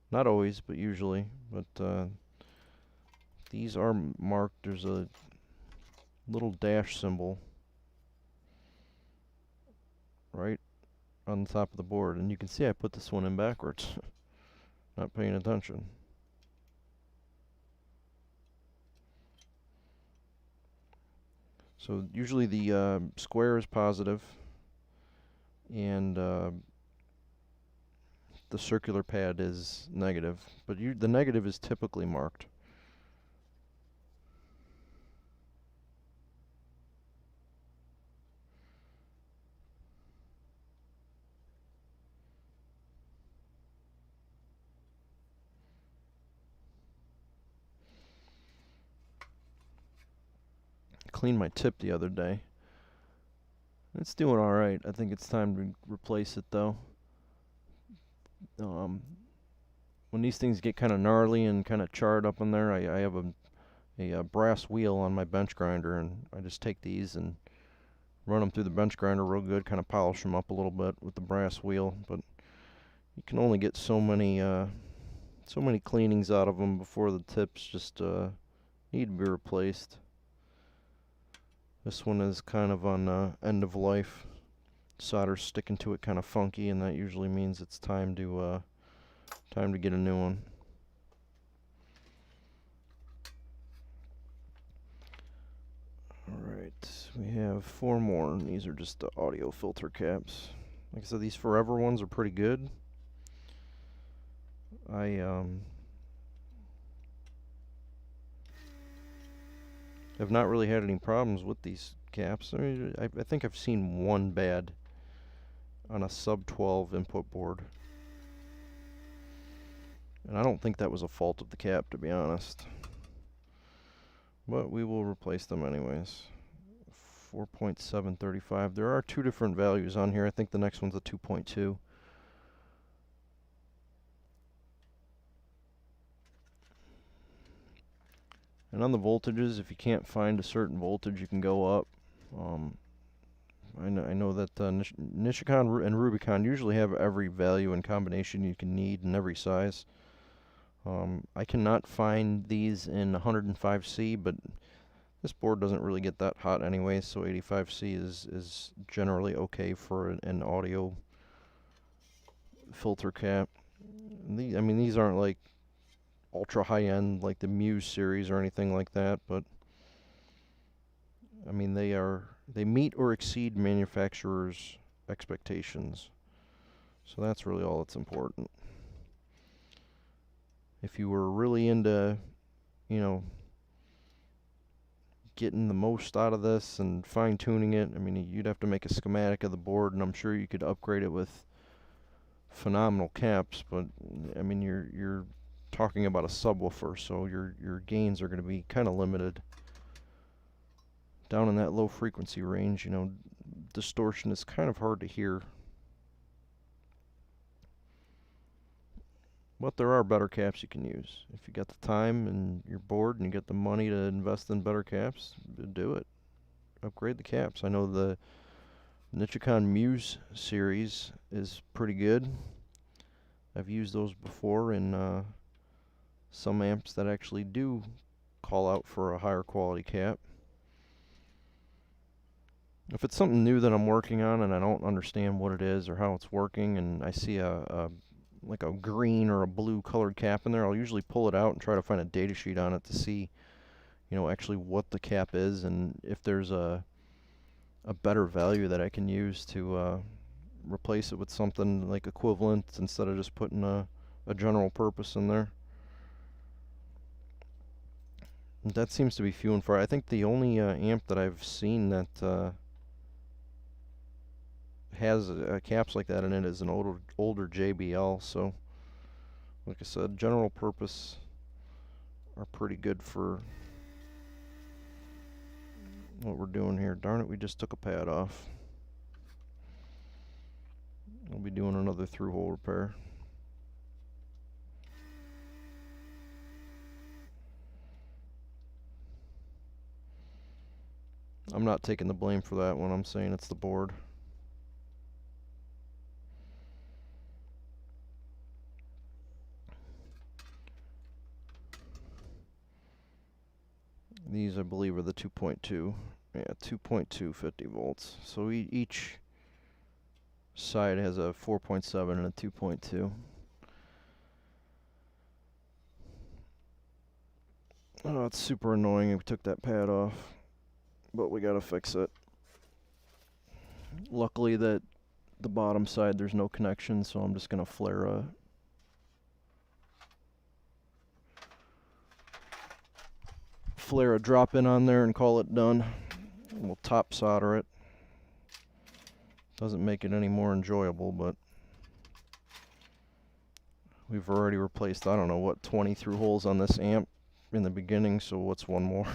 Not always, but usually. But these are marked. There's a little dash symbol right on the top of the board, and you can see I put this one in backwards. Not paying attention. So usually the square is positive, and the circular pad is negative, but the negative is typically marked. Cleaned my tip the other day. It's doing alright. I think it's time to replace it though. When these things get kind of gnarly and kind of charred up in there, I have a brass wheel on my bench grinder, and I just take these and run them through the bench grinder real good, kind of polish them up a little bit with the brass wheel. But you can only get so many cleanings out of them before the tips just need to be replaced. This one is kind of on end of life. Solder's sticking to it kind of funky, and that usually means it's time to get a new one. Alright, we have 4 more, and these are just the audio filter caps. Like I said, these Forever ones are pretty good. I have not really had any problems with these caps. I mean, I think I've seen one bad on a sub 12 input board. And I don't think that was a fault of the cap, to be honest. But we will replace them anyways. 4.735. There are 2 different values on here. I think the next one's a 2.2. And on the voltages, if you can't find a certain voltage, you can go up. I know that Nishikon and Rubicon usually have every value and combination you can need in every size. I cannot find these in 105C, but this board doesn't really get that hot anyway, so 85C is generally okay for an audio filter cap. I mean, these aren't like ultra high-end like the Muse series or anything like that, but I mean they meet or exceed manufacturers' expectations. So that's really all that's important. If you were really into, you know, getting the most out of this and fine-tuning it, I mean, you'd have to make a schematic of the board, and I'm sure you could upgrade it with phenomenal caps, but I mean, you're talking about a subwoofer, so your gains are going to be kind of limited. Down in that low frequency range, you know, distortion is kind of hard to hear. But there are better caps you can use. If you got the time and you're bored and you get the money to invest in better caps, do it. Upgrade the caps. I know the Nichicon Muse series is pretty good. I've used those before in some amps that actually do call out for a higher quality cap. If it's something new that I'm working on and I don't understand what it is or how it's working, and I see like a green or a blue colored cap in there, I'll usually pull it out and try to find a data sheet on it to see, you know, actually what the cap is and if there's a better value that I can use to replace it with something like equivalent instead of just putting a general purpose in there. And that seems to be few and far. I think the only amp that I've seen that has caps like that in it is an older JBL. So, like I said, general purpose are pretty good for what we're doing here. Darn it, we just took a pad off. We'll be doing another through-hole repair. I'm not taking the blame for that one. I'm saying it's the board. These, I believe, are the 2.2. Yeah, 2.2 50 volts. So each side has a 4.7 and a 2.2. Oh, it's super annoying. We took that pad off, but we gotta fix it. Luckily, that the bottom side there's no connection, so I'm just gonna flare a drop in on there and call it done. We'll top solder it. Doesn't make it any more enjoyable, but we've already replaced, I don't know what, 20 through holes on this amp in the beginning, so what's one more?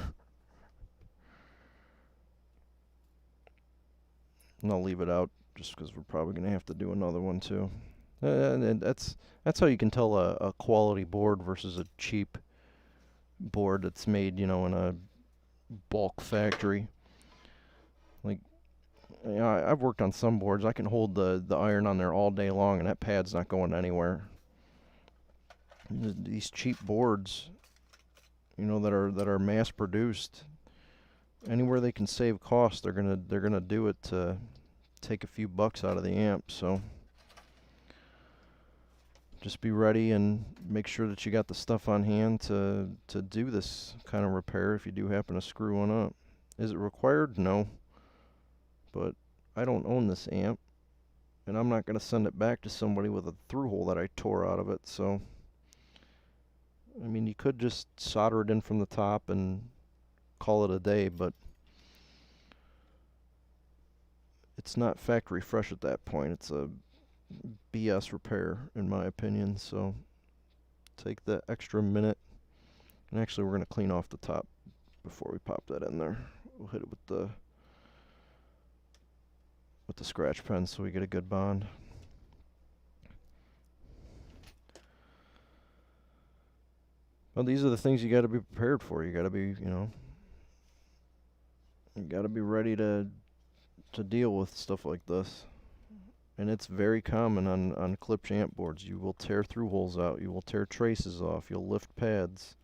And I'll leave it out just because we're probably going to have to do another one too. And that's how you can tell a quality board versus a cheap board that's made, you know, in a bulk factory. Like, you know, I've worked on some boards. I can hold the iron on there all day long, and that pad's not going anywhere. These cheap boards, you know, that are mass produced, anywhere they can save costs, they're gonna do it to take a few bucks out of the amp. So just be ready and make sure that you got the stuff on hand to do this kind of repair if you do happen to screw one up. Is it required? No. But I don't own this amp, and I'm not going to send it back to somebody with a through hole that I tore out of it. So, I mean, you could just solder it in from the top and call it a day, but it's not factory fresh at that point. It's a BS repair, in my opinion. So take the extra minute, and actually we're going to clean off the top before we pop that in there. We'll hit it with the scratch pen so we get a good bond. Well, these are the things you got to be prepared for. You got to be, you got to be ready to deal with stuff like this. And it's very common on Klipsch amp boards. You will tear through holes out. You will tear traces off. You'll lift pads.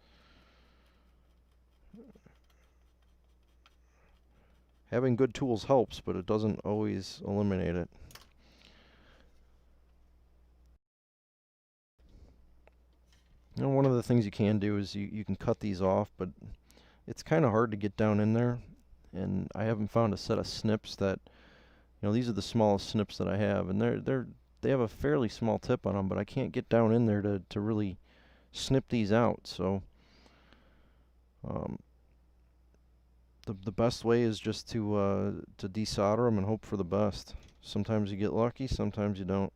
Having good tools helps, but it doesn't always eliminate it. One of the things you can do is you can cut these off, but it's kind of hard to get down in there. And I haven't found a set of snips that, these are the smallest snips that I have, and they have a fairly small tip on them, but I can't get down in there to really snip these out. So the best way is just to desolder them and hope for the best. Sometimes you get lucky, sometimes you don't.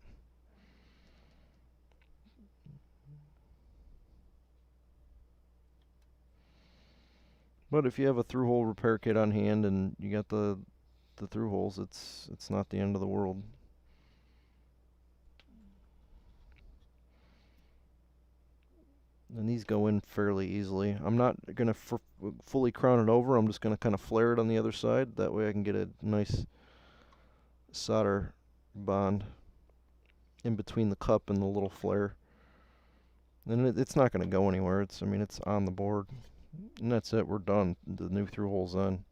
But if you have a through hole repair kit on hand and you got the through holes, it's not the end of the world. And these go in fairly easily. I'm not going to fully crown it over. I'm just going to kind of flare it on the other side. That way I can get a nice solder bond in between the cup and the little flare. And it's not going to go anywhere. It's on the board. And that's it. We're done. The new through hole's on.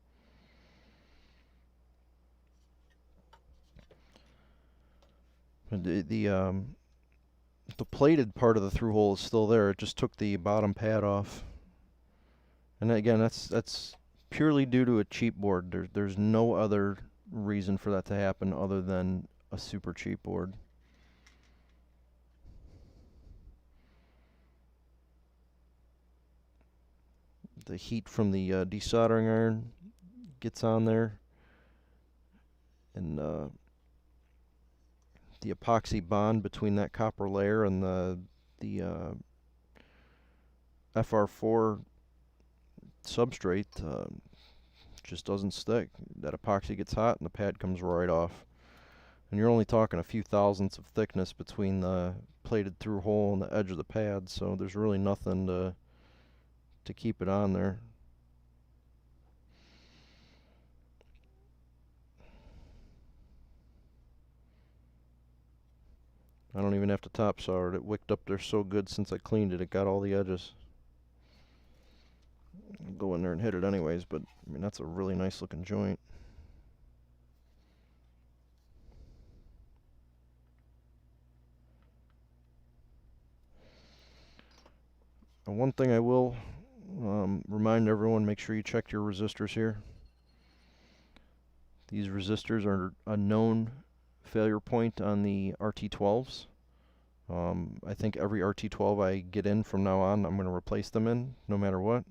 The plated part of the through hole is still there. It just took the bottom pad off. And again, that's purely due to a cheap board. There's no other reason for that to happen other than a super cheap board. The heat from the desoldering iron gets on there, and the epoxy bond between that copper layer and the FR4 substrate just doesn't stick. That epoxy gets hot and the pad comes right off. And you're only talking a few thousandths of thickness between the plated through hole and the edge of the pad, so there's really nothing to keep it on there. I don't even have to top solder it. It wicked up there so good since I cleaned it. It got all the edges. I'll go in there and hit it anyways, but that's a really nice looking joint. And one thing I will remind everyone, make sure you check your resistors here. These resistors are a known failure point on the RT-12s. I think every RT-12 I get in from now on, I'm going to replace them in, no matter what.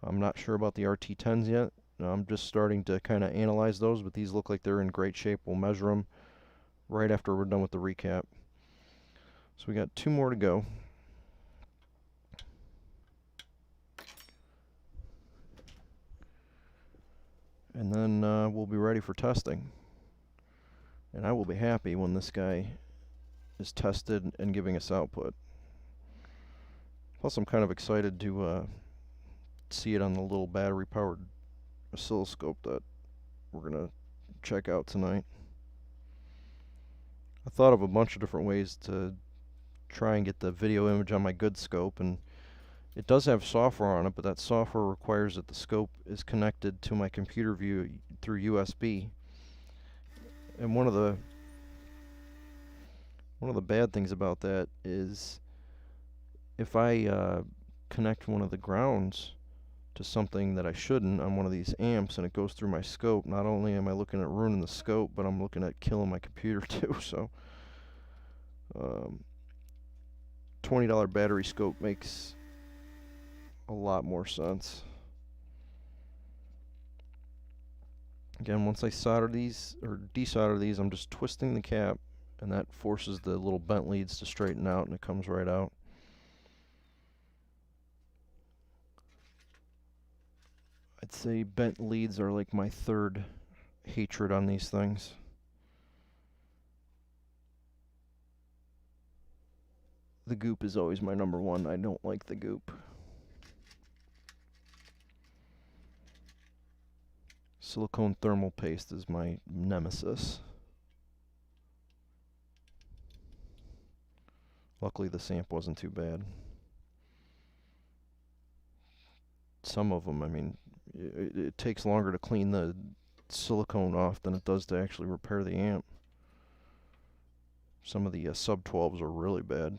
I'm not sure about the RT-10s yet. I'm just starting to kind of analyze those, but these look like they're in great shape. We'll measure them right after we're done with the recap. So we got 2 more to go. And then we'll be ready for testing. And I will be happy when this guy is tested and giving us output. Plus, I'm kind of excited to see it on the little battery-powered oscilloscope that we're going to check out tonight. I thought of a bunch of different ways to try and get the video image on my good scope, and It does have software on it, but that software requires that the scope is connected to my computer view through USB. And one of the bad things about that is if I connect one of the grounds to something that I shouldn't on one of these amps and it goes through my scope, not only am I looking at ruining the scope, but I'm looking at killing my computer too. So $20 battery scope makes a lot more sense. Again, once I solder these or desolder these, I'm just twisting the cap, and that forces the little bent leads to straighten out, and it comes right out. I'd say bent leads are like my third hatred on these things. The goop is always my number one. I don't like the goop. Silicone thermal paste is my nemesis. Luckily this amp wasn't too bad. Some of them, I mean, it takes longer to clean the silicone off than it does to actually repair the amp. Some of the sub 12s are really bad.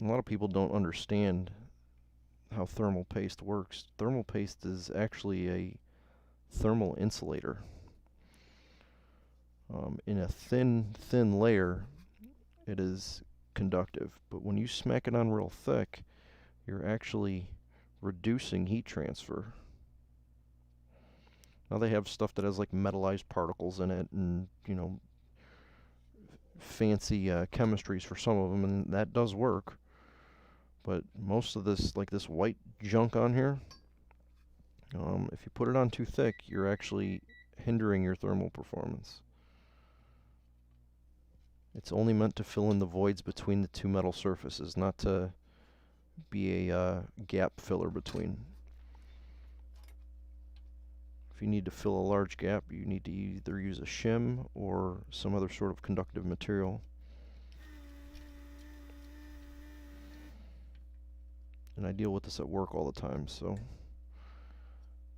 A lot of people don't understand how thermal paste works. Thermal paste is actually a thermal insulator. In a thin layer, it is conductive, but when you smack it on real thick, you're actually reducing heat transfer. Now they have stuff that has like metallized particles in it, and you know, fancy chemistries for some of them, and that does work. But most of this, like this white junk on here, if you put it on too thick, you're actually hindering your thermal performance. It's only meant to fill in the voids between the two metal surfaces, not to be a gap filler between. If you need to fill a large gap, you need to either use a shim or some other sort of conductive material. And I deal with this at work all the time, so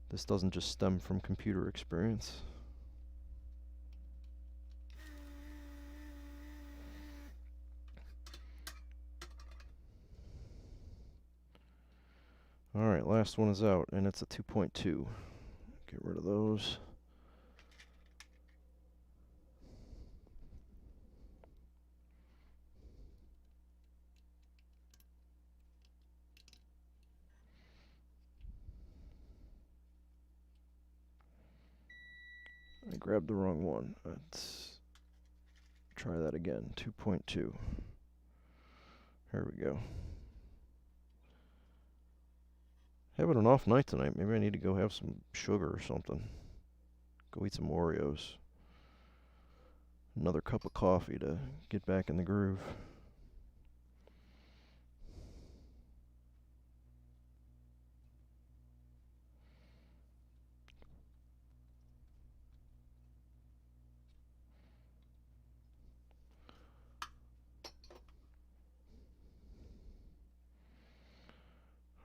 this doesn't just stem from computer experience. Alright, last one is out, and it's a 2.2. Get rid of those. I grabbed the wrong one. Let's try that again. 2.2. Here we go. Having an off night tonight. Maybe I need to go have some sugar or something. Go eat some Oreos. Another cup of coffee to get back in the groove.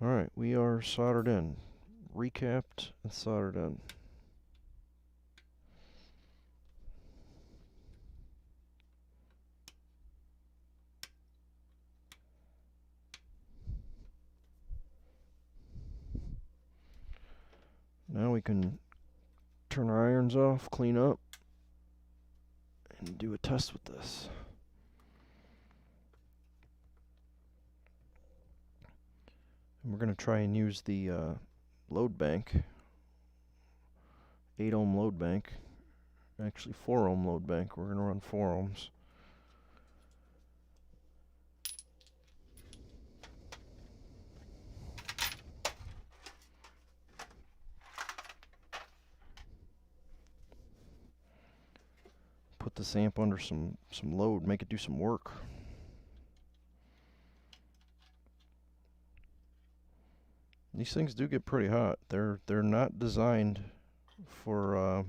Alright, we are soldered in. Recapped and soldered in. Now we can turn our irons off, clean up, and do a test with this. And we're going to try and use the load bank, 8 ohm load bank, actually 4 ohm load bank. We're going to run 4 ohms. Put this amp under some load, make it do some work. These things do get pretty hot. They're not designed for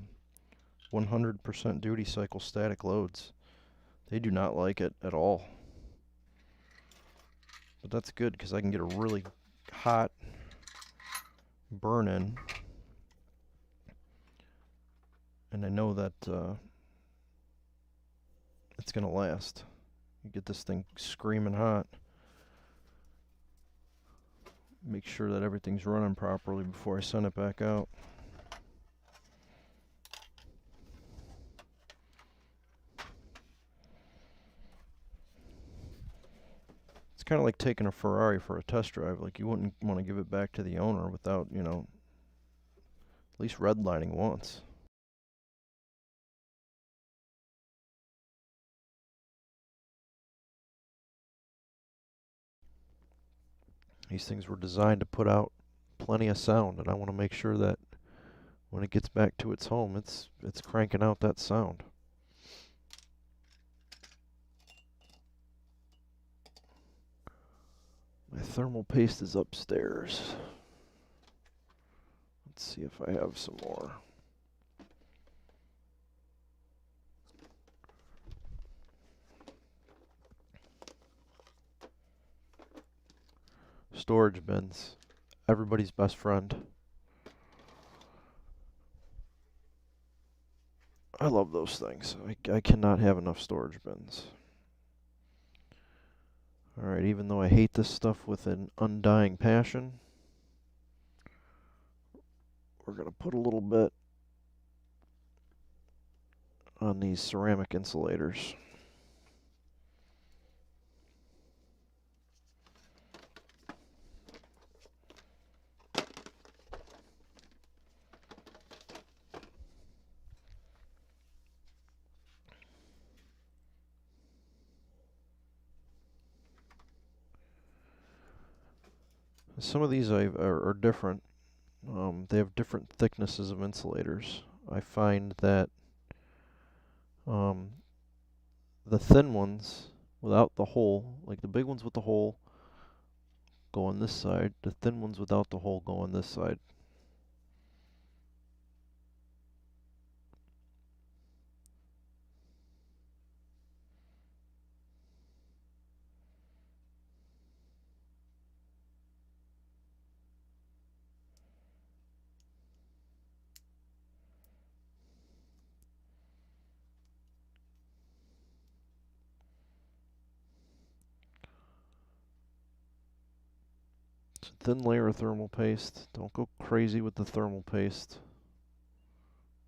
100% duty cycle static loads. They do not like it at all. But that's good because I can get a really hot burn in. And I know that it's going to last. You get this thing screaming hot. Make sure that everything's running properly before I send it back out. It's kind of like taking a Ferrari for a test drive. Like, you wouldn't want to give it back to the owner without, you know, at least redlining once. These things were designed to put out plenty of sound, and I want to make sure that when it gets back to its home, it's cranking out that sound. My thermal paste is upstairs. Let's see if I have some more. Storage bins. Everybody's best friend. I love those things. I cannot have enough storage bins. Alright, even though I hate this stuff with an undying passion, we're going to put a little bit on these ceramic insulators. Some of these are different. They have different thicknesses of insulators. I find that the thin ones without the hole, like the big ones with the hole, go on this side. The thin ones without the hole go on this side. It's a thin layer of thermal paste. Don't go crazy with the thermal paste.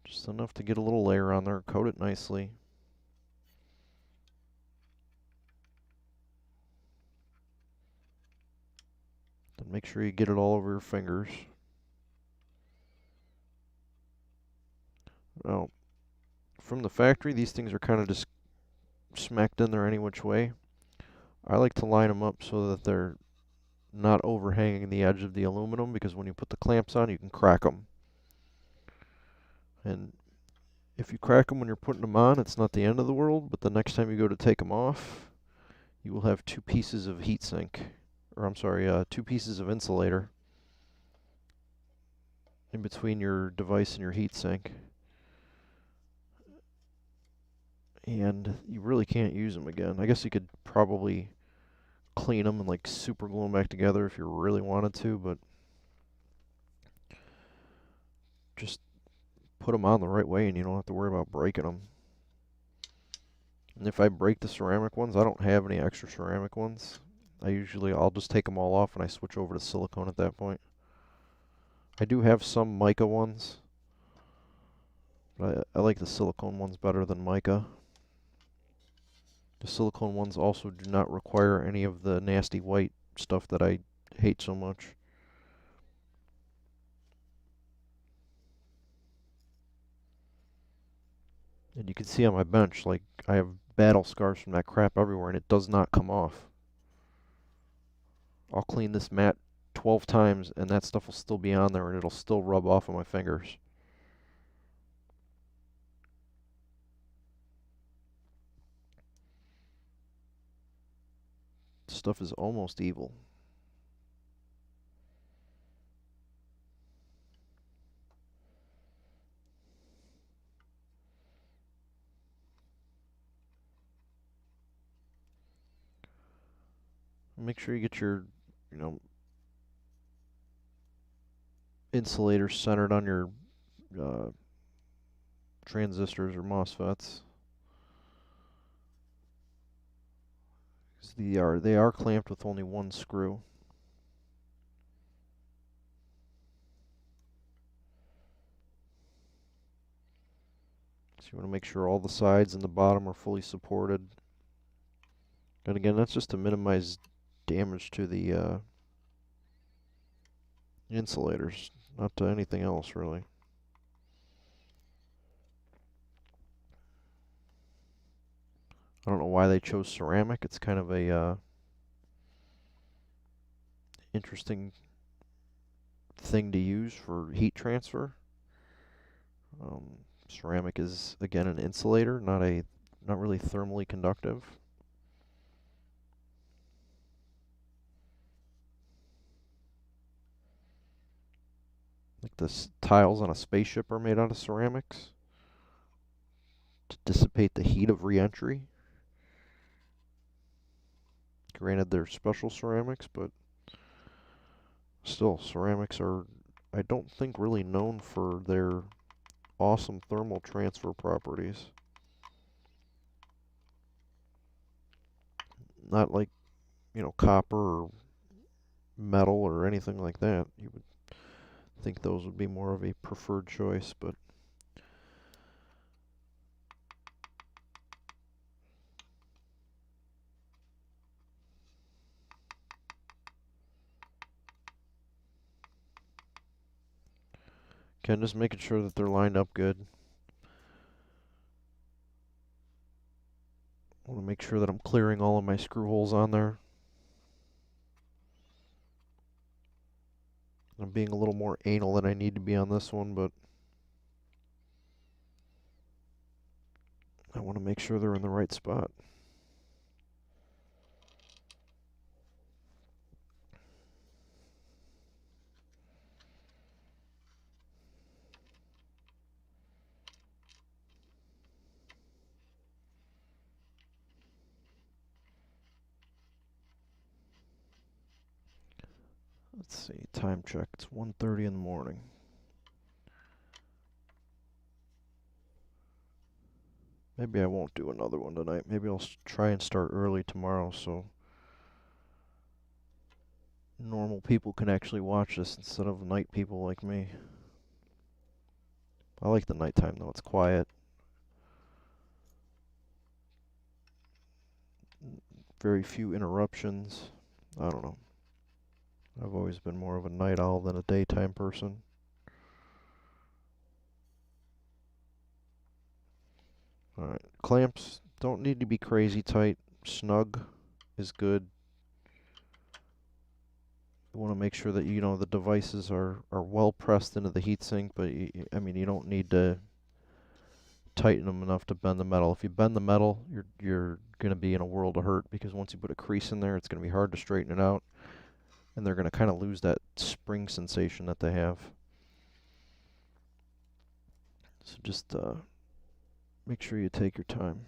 Just enough to get a little layer on there, coat it nicely. Then make sure you get it all over your fingers. Now, from the factory, these things are kind of just smacked in there any which way. I like to line them up so that they're not overhanging the edge of the aluminum, because when you put the clamps on, you can crack them. And if you crack them when you're putting them on, it's not the end of the world, but the next time you go to take them off, you will have two pieces of heatsink, or I'm sorry, 2 pieces of insulator in between your device and your heatsink. And you really can't use them again. I guess you could probably clean them and like super glue them back together if you really wanted to, but just put them on the right way and you don't have to worry about breaking them. And if I break the ceramic ones, I don't have any extra ceramic ones. I'll just take them all off and I switch over to silicone at that point. I do have some mica ones, but I like the silicone ones better than mica. The silicone ones also do not require any of the nasty white stuff that I hate so much. And you can see on my bench, like, I have battle scars from that crap everywhere, and it does not come off. I'll clean this mat 12 times, and that stuff will still be on there, and it'll still rub off on my fingers. This stuff is almost evil. Make sure you get your, you know, insulator centered on your transistors or MOSFETs. They are clamped with only one screw. So you want to make sure all the sides and the bottom are fully supported. And again, that's just to minimize damage to the insulators, not to anything else really. I don't know why they chose ceramic. It's kind of a interesting thing to use for heat transfer. Ceramic is again an insulator, not really thermally conductive. Like the tiles on a spaceship are made out of ceramics to dissipate the heat of re-entry. Granted, they're special ceramics, but still, ceramics are, I don't think, really known for their awesome thermal transfer properties. Not like, you know, copper or metal or anything like that. You would think those would be more of a preferred choice, but again, just making sure that they're lined up good. I want to make sure that I'm clearing all of my screw holes on there. I'm being a little more anal than I need to be on this one, but I want to make sure they're in the right spot. Let's see, time check. It's 1:30 in the morning. Maybe I won't do another one tonight. Maybe I'll try and start early tomorrow so normal people can actually watch this instead of night people like me. I like the nighttime though. It's quiet. Very few interruptions. I don't know. I've always been more of a night owl than a daytime person. Alright, clamps don't need to be crazy tight. Snug is good. You want to make sure that, you know, the devices are well pressed into the heatsink, but I mean, you don't need to tighten them enough to bend the metal. If you bend the metal, you're going to be in a world of hurt, because once you put a crease in there, it's going to be hard to straighten it out, and they're going to kind of lose that spring sensation that they have. So just make sure you take your time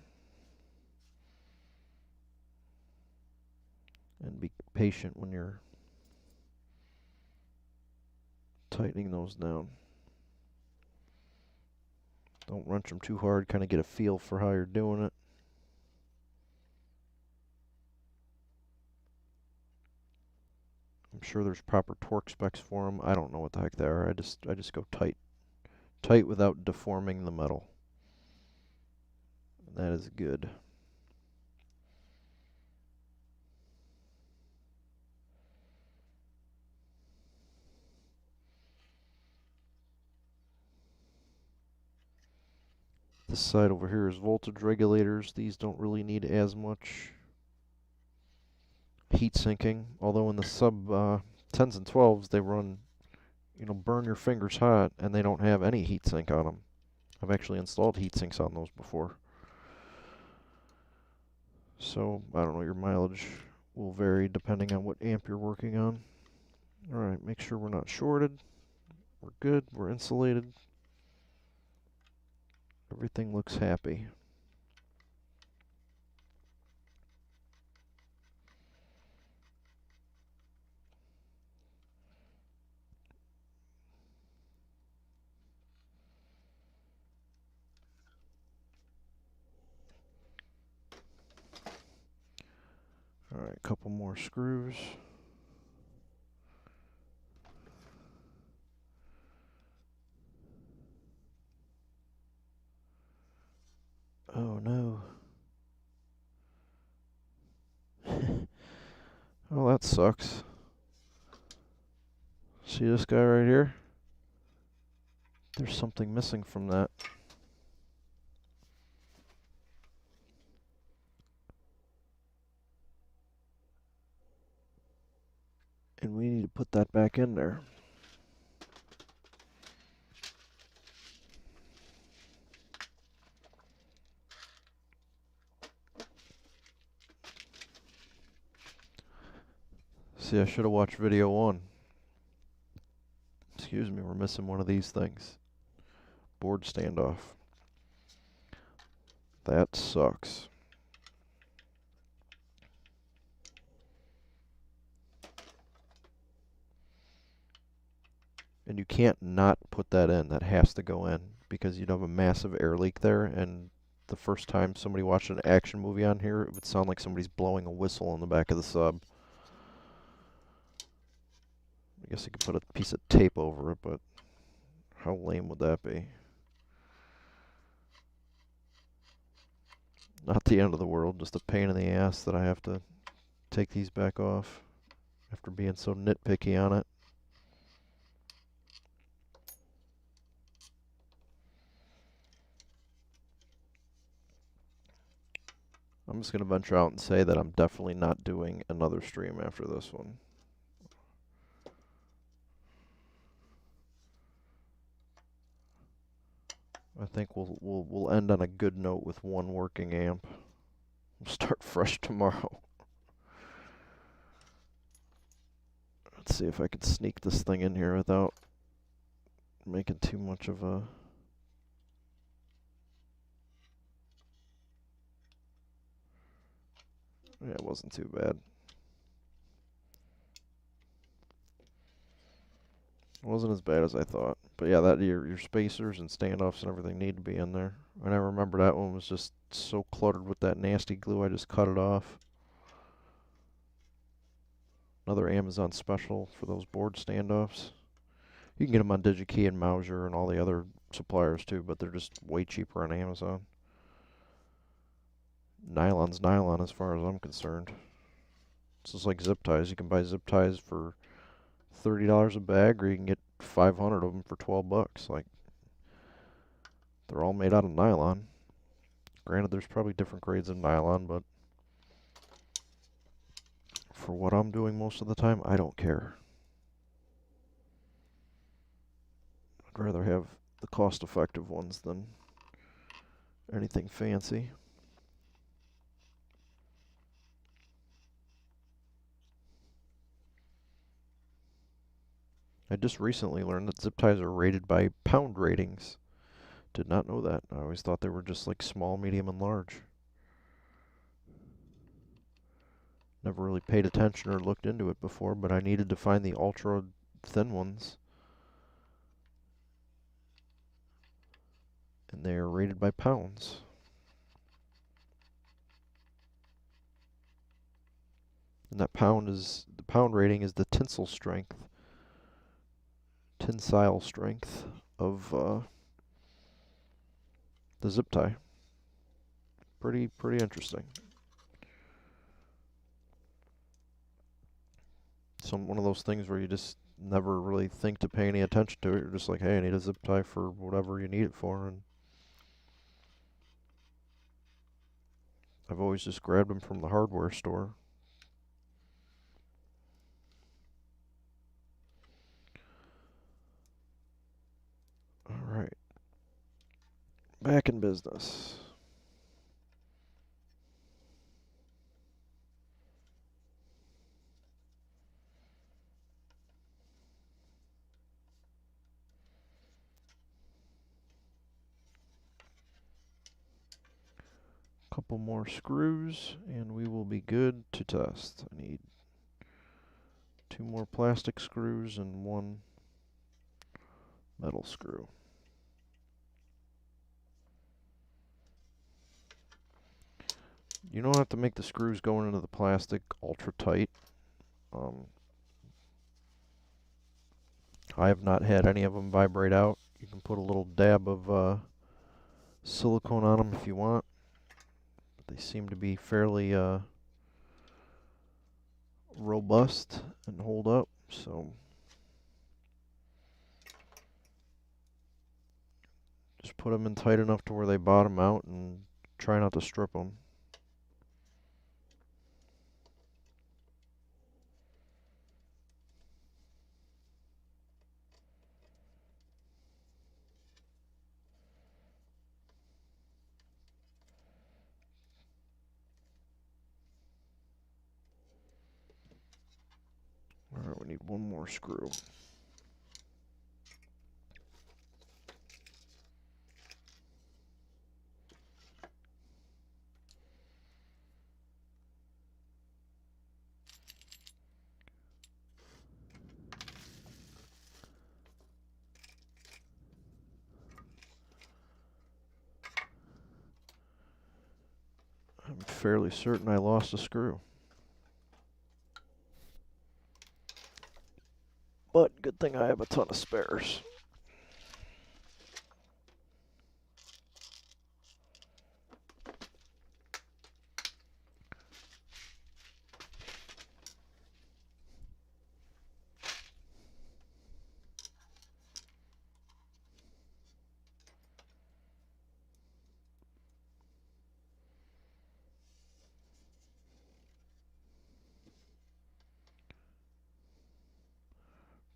and be patient when you're tightening those down. Don't wrench them too hard, kind of get a feel for how you're doing it. I'm sure there's proper torque specs for them. I don't know what the heck they are. I just go tight without deforming the metal. And that is good. This side over here is voltage regulators. These don't really need as much heat sinking, although in the sub 10s and 12s they run, you know, burn your fingers hot, and they don't have any heat sink on them. I've actually installed heat sinks on those before. So, I don't know, your mileage will vary depending on what amp you're working on. Alright, make sure we're not shorted. We're good, we're insulated. Everything looks happy. Alright, a couple more screws. Oh no. Well, that sucks. See this guy right here? There's something missing from that. And we need to put that back in there. See, I should have watched video 1. Excuse me, we're missing one of these things. Board standoff. That sucks. And you can't not put that in. That has to go in because you'd have a massive air leak there, and the first time somebody watched an action movie on here, it would sound like somebody's blowing a whistle on the back of the sub. I guess you could put a piece of tape over it, but how lame would that be? Not the end of the world, just a pain in the ass that I have to take these back off after being so nitpicky on it. I'm just going to venture out and say that I'm definitely not doing another stream after this one. I think we'll end on a good note with one working amp. We'll start fresh tomorrow. Let's see if I can sneak this thing in here without making too much of a... Yeah, it wasn't too bad. It wasn't as bad as I thought. But yeah, that your spacers and standoffs and everything need to be in there. And I remember that one was just so cluttered with that nasty glue, I just cut it off. Another Amazon special for those board standoffs. You can get them on DigiKey and Mauser and all the other suppliers too, but they're just way cheaper on Amazon. Nylon's nylon as far as I'm concerned. It's just like zip ties. You can buy zip ties for $30 a bag, or you can get 500 of them for 12 bucks. Like, they're all made out of nylon. Granted, there's probably different grades of nylon, but for what I'm doing most of the time, I don't care. I'd rather have the cost-effective ones than anything fancy. I just recently learned that zip ties are rated by pound ratings. Did not know that. I always thought they were just like small, medium, and large. Never really paid attention or looked into it before, but I needed to find the ultra thin ones. And they are rated by pounds. And that pound is, the pound rating is the tensile strength of the zip tie. Pretty interesting. One of those things where you just never really think to pay any attention to it. You're just like, hey, I need a zip tie for whatever you need it for, and I've always just grabbed them from the hardware store. Alright. Back in business. Couple more screws and we will be good to test. I need 2 more plastic screws and 1 metal screw. You don't have to make the screws going into the plastic ultra tight. I have not had any of them vibrate out. You can put a little dab of silicone on them if you want. But they seem to be fairly robust and hold up. So just put them in tight enough to where they bottom out and try not to strip them. Alright, we need one more screw. I'm fairly certain I lost a screw. But good thing I have a ton of spares.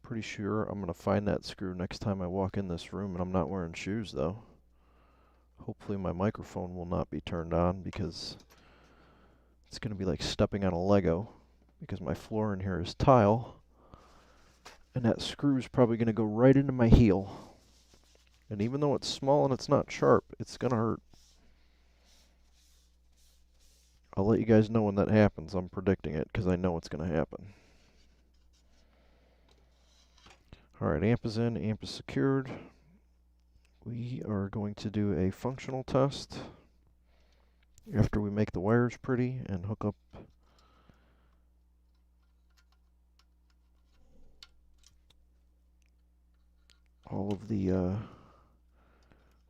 Pretty sure I'm going to find that screw next time I walk in this room, and I'm not wearing shoes though. Hopefully my microphone will not be turned on because it's going to be like stepping on a Lego because my floor in here is tile, and that screw is probably going to go right into my heel. And even though it's small and it's not sharp, it's going to hurt. I'll let you guys know when that happens. I'm predicting it because I know it's going to happen. Alright, amp is in, amp is secured. We are going to do a functional test after we make the wires pretty and hook up all of the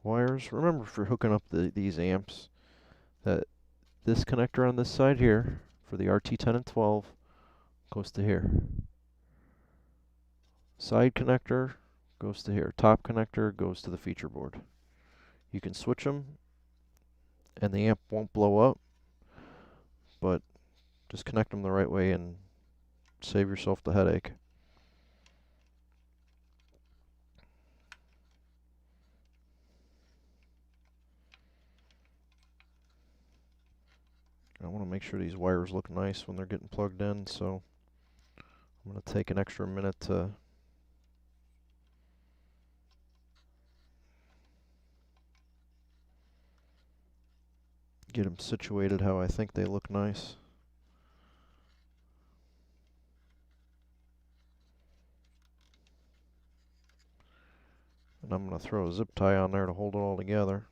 wires. Remember, if you're hooking up these amps, that this connector on this side here for the RT-10 and 12 goes to here. Side connector goes to here. Top connector goes to the feature board. You can switch them and the amp won't blow up, but just connect them the right way and save yourself the headache. I want to make sure these wires look nice when they're getting plugged in, so I'm going to take an extra minute to get them situated how I think they look nice. And I'm going to throw a zip tie on there to hold it all together.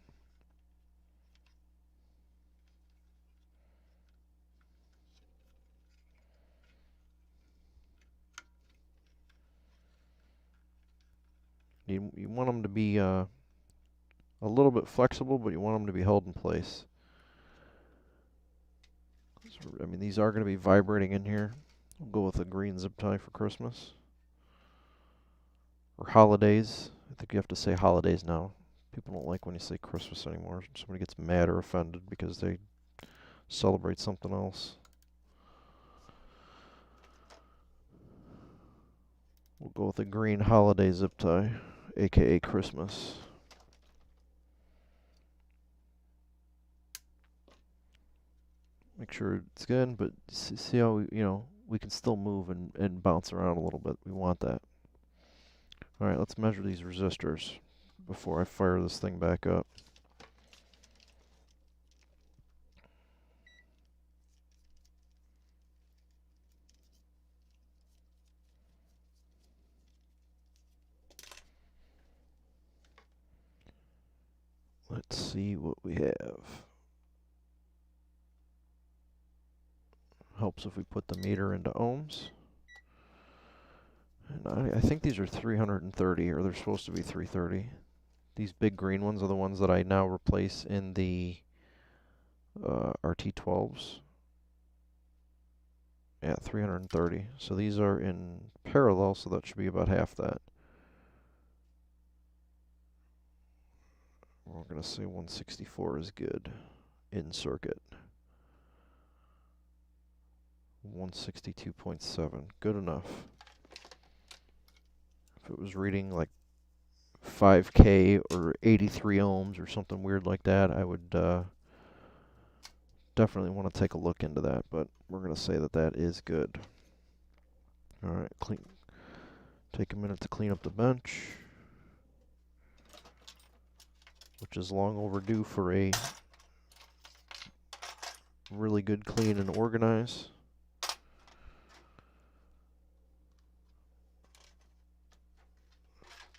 You want them to be a little bit flexible, but you want them to be held in place. So, I mean, these are going to be vibrating in here. We'll go with a green zip tie for Christmas. Or holidays. I think you have to say holidays now. People don't like when you say Christmas anymore. Somebody gets mad or offended because they celebrate something else. We'll go with a green holiday zip tie, aka Christmas. Make sure it's good, but see how we can still move and bounce around a little bit. We want that. Alright, let's measure these resistors before I fire this thing back up. Let's see what we have. Helps if we put the meter into ohms. And I think these are 330, or they're supposed to be 330. These big green ones are the ones that I now replace in the RT-12s. Yeah, 330. So these are in parallel, so that should be about half that. We're going to say 164 is good in circuit. 162.7, good enough. If it was reading like 5K or 83 ohms or something weird like that, I would definitely want to take a look into that, but we're going to say that that is good. Alright, take a minute to clean up the bench, which is long overdue for a really good clean and organize.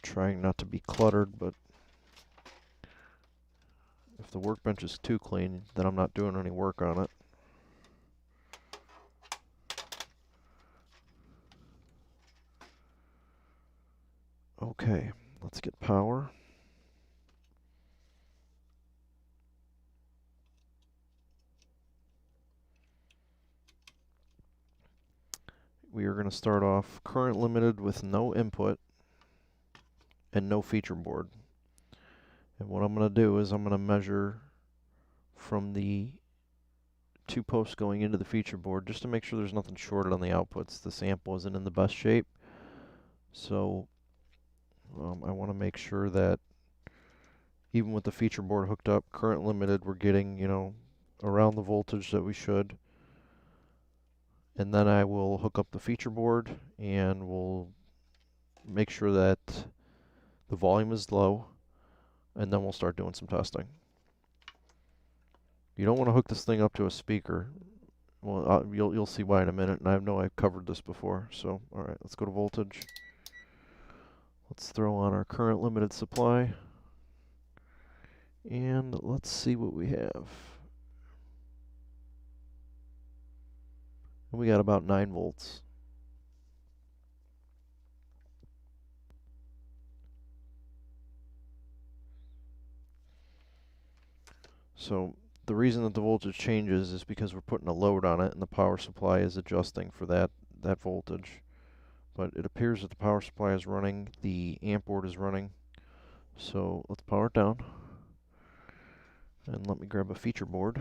Trying not to be cluttered, but if the workbench is too clean, then I'm not doing any work on it. Okay, let's get power. We are going to start off current limited with no input and no feature board. And what I'm going to do is I'm going to measure from the 2 posts going into the feature board just to make sure there's nothing shorted on the outputs. This amp wasn't in the best shape, so I want to make sure that even with the feature board hooked up, current limited, we're getting, you know, around the voltage that we should. And then I will hook up the feature board and we'll make sure that the volume is low, and then we'll start doing some testing. You don't want to hook this thing up to a speaker. Well, you'll see why in a minute, and I know I've covered this before. So, all right, let's go to voltage. Let's throw on our current limited supply, and let's see what we have. We got about 9 volts. So the reason that the voltage changes is because we're putting a load on it and the power supply is adjusting for that voltage. But it appears that the power supply is running, the amp board is running. So let's power it down. And let me grab a feature board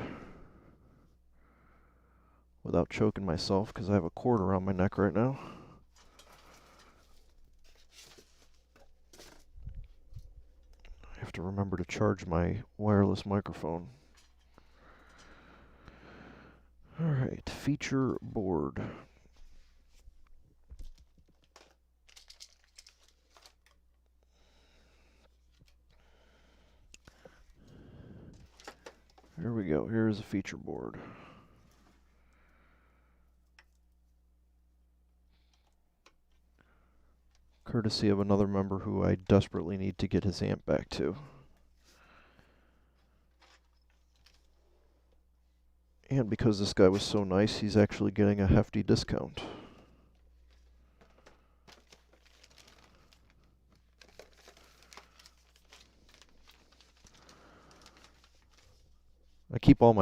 without choking myself because I have a cord around my neck right now. I have to remember to charge my wireless microphone. Alright, feature board. Here we go, here's a feature board. Courtesy of another member who I desperately need to get his amp back to. And because this guy was so nice, he's actually getting a hefty discount. I keep all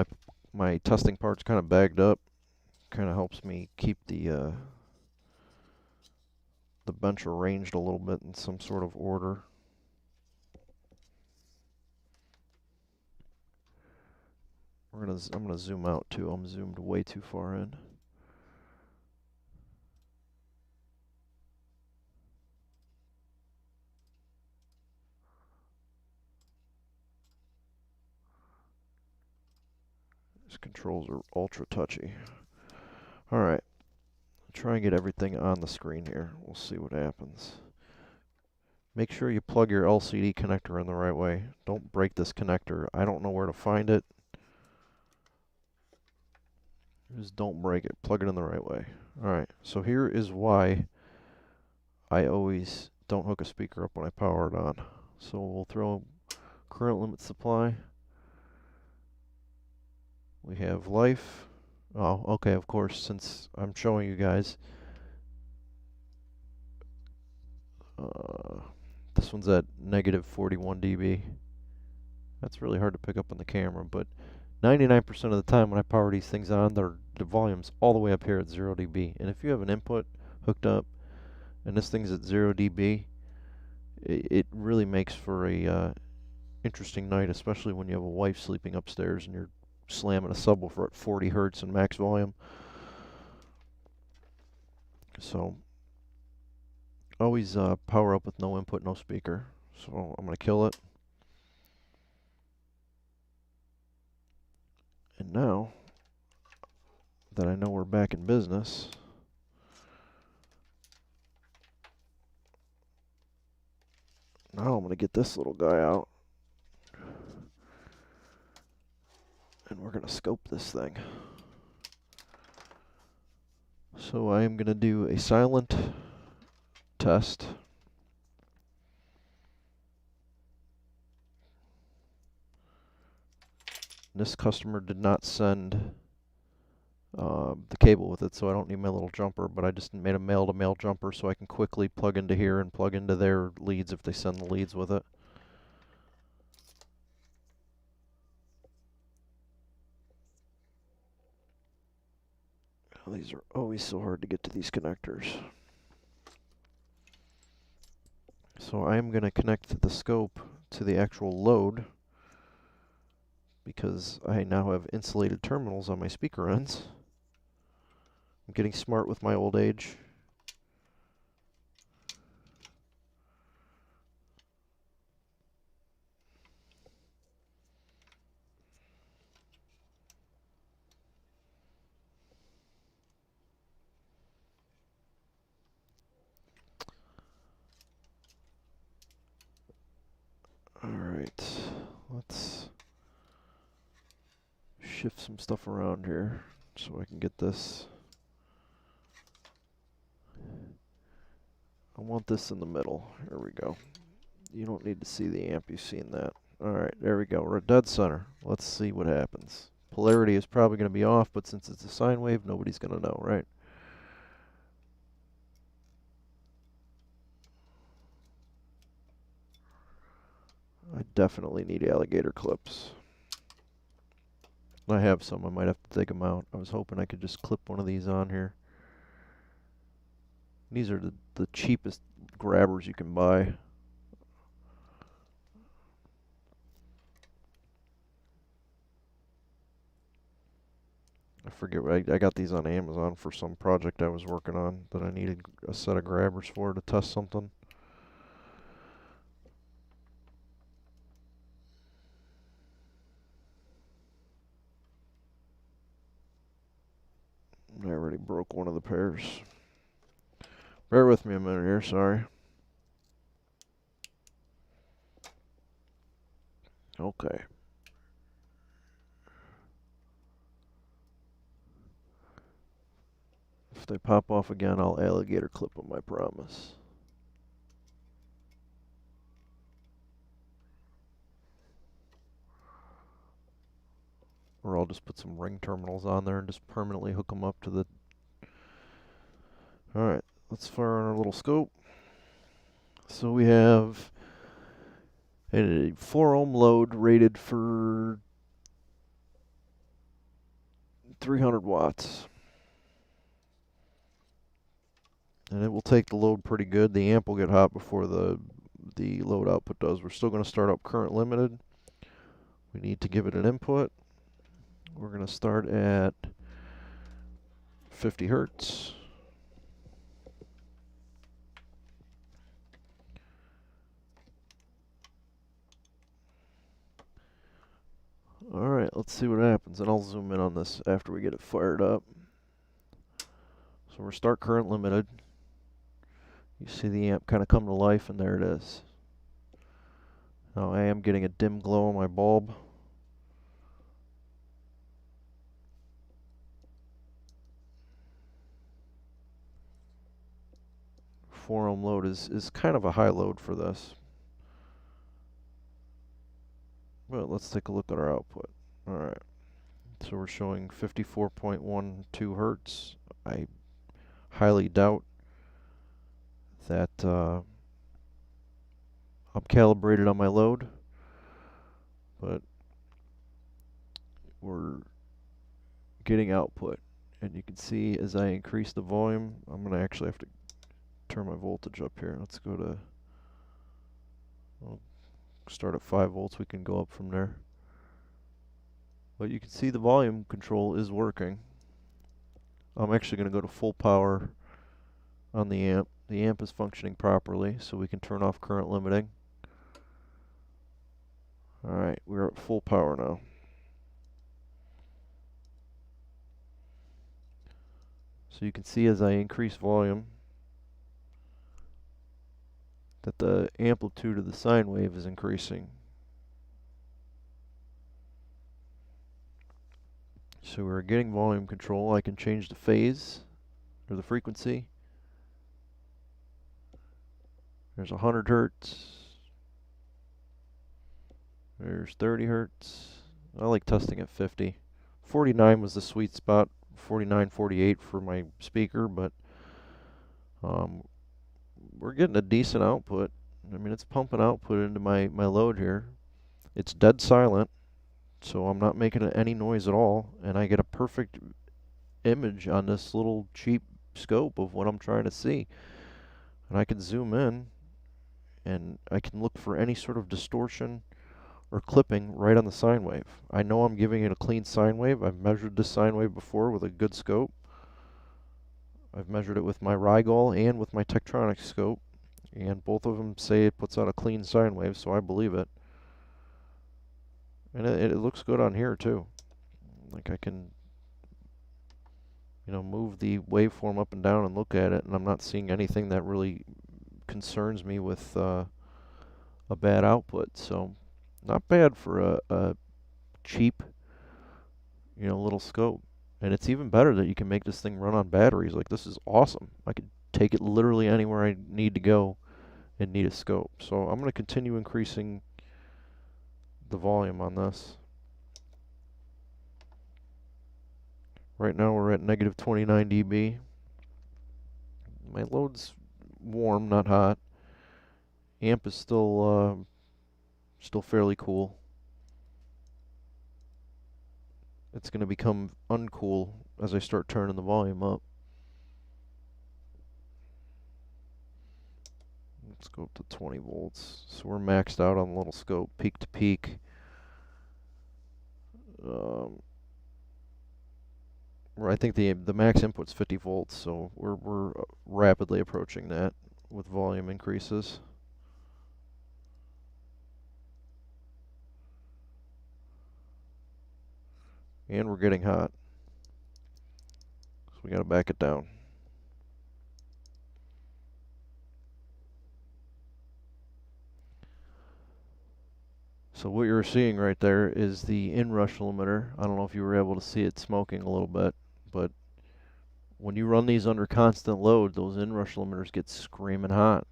my testing parts kind of bagged up. Kind of helps me keep the bench arranged a little bit in some sort of order. I'm gonna zoom out too. I'm zoomed way too far in. These controls are ultra touchy. Alright. Try and get everything on the screen here. We'll see what happens. Make sure you plug your LCD connector in the right way. Don't break this connector. I don't know where to find it. Just don't break it. Plug it in the right way. Alright, so here is why I always don't hook a speaker up when I power it on. So we'll throw current limit supply. We have life. Oh, okay, of course, since I'm showing you guys. Uh, this one's at negative 41 dB. That's really hard to pick up on the camera, but 99% of the time when I power these things on, the volume's all the way up here at 0 dB. And if you have an input hooked up and this thing's at 0 dB, it really makes for a interesting night, especially when you have a wife sleeping upstairs and you're slamming a subwoofer at 40 hertz and max volume. So always power up with no input, no speaker. So I'm going to kill it. And now that I know we're back in business, now I'm going to get this little guy out. And we're going to scope this thing. So I am going to do a silent test. This customer did not send the cable with it, so I don't need my little jumper, but I just made a male-to-male jumper so I can quickly plug into here and plug into their leads if they send the leads with it. Oh, these are always so hard to get to these connectors. So I am going to connect the scope to the actual load because I now have insulated terminals on my speaker ends. I'm getting smart with my old age. Alright, let's shift some stuff around here so I can get this. I want this in the middle. Here we go. You don't need to see the amp, you've seen that. Alright, there we go. We're at dead center. Let's see what happens. Polarity is probably going to be off, but since it's a sine wave, nobody's going to know, right? I definitely need alligator clips. I have some. I might have to take them out. I was hoping I could just clip one of these on here. These are the cheapest grabbers you can buy. I forget. I got these on Amazon for some project I was working on that I needed a set of grabbers for to test something. I already broke one of the pairs. Bear with me a minute here, sorry. Okay. If they pop off again, I'll alligator clip them, I promise. Or I'll just put some ring terminals on there and just permanently hook them up to the... Alright, let's fire on our little scope. So we have a 4 ohm load rated for 300 watts. And it will take the load pretty good. The amp will get hot before the load output does. We're still going to start up current limited. We need to give it an input. We're going to start at 50 hertz. Alright, let's see what happens, and I'll zoom in on this after we get it fired up. So we're start current limited. You see the amp kind of come to life, and there it is. Now I am getting a dim glow on my bulb. Four ohm load is kind of a high load for this. But let's take a look at our output. Alright. So we're showing 54.12 hertz. I highly doubt that I'm calibrated on my load, but we're getting output. And you can see as I increase the volume, I'm going to actually have to turn my voltage up here. Let's go to, we'll start at 5 volts. We can go up from there. But you can see the volume control is working. I'm actually going to go to full power on the amp. The amp is functioning properly, so we can turn off current limiting. Alright, we're at full power now. So you can see as I increase volume that the amplitude of the sine wave is increasing. So we're getting volume control. I can change the phase or the frequency. There's 100 hertz. There's 30 hertz. I like testing at 50. 49 was the sweet spot. 49, 48 for my speaker, but we're getting a decent output. I mean, it's pumping output into my load here. It's dead silent, so I'm not making any noise at all, and I get a perfect image on this little cheap scope of what I'm trying to see. And I can zoom in, and I can look for any sort of distortion or clipping right on the sine wave. I know I'm giving it a clean sine wave. I've measured this sine wave before with a good scope. I've measured it with my Rigol and with my Tektronix scope, and both of them say it puts out a clean sine wave, so I believe it. And it looks good on here too. Like I can, move the waveform up and down and look at it, and I'm not seeing anything that really concerns me with a bad output. So not bad for a cheap, little scope. And it's even better that you can make this thing run on batteries. Like, this is awesome. I could take it literally anywhere I need to go and need a scope. So I'm going to continue increasing the volume on this. Right now we're at negative 29 dB. My load's warm, not hot. Amp is still fairly cool. It's going to become uncool as I start turning the volume up. Let's go up to 20 volts. So we're maxed out on the little scope, peak to peak. I think the max input's 50 volts, so we're rapidly approaching that with volume increases. And we're getting hot. So we got to back it down. So what you're seeing right there is the inrush limiter. I don't know if you were able to see it smoking a little bit, but when you run these under constant load, those inrush limiters get screaming hot.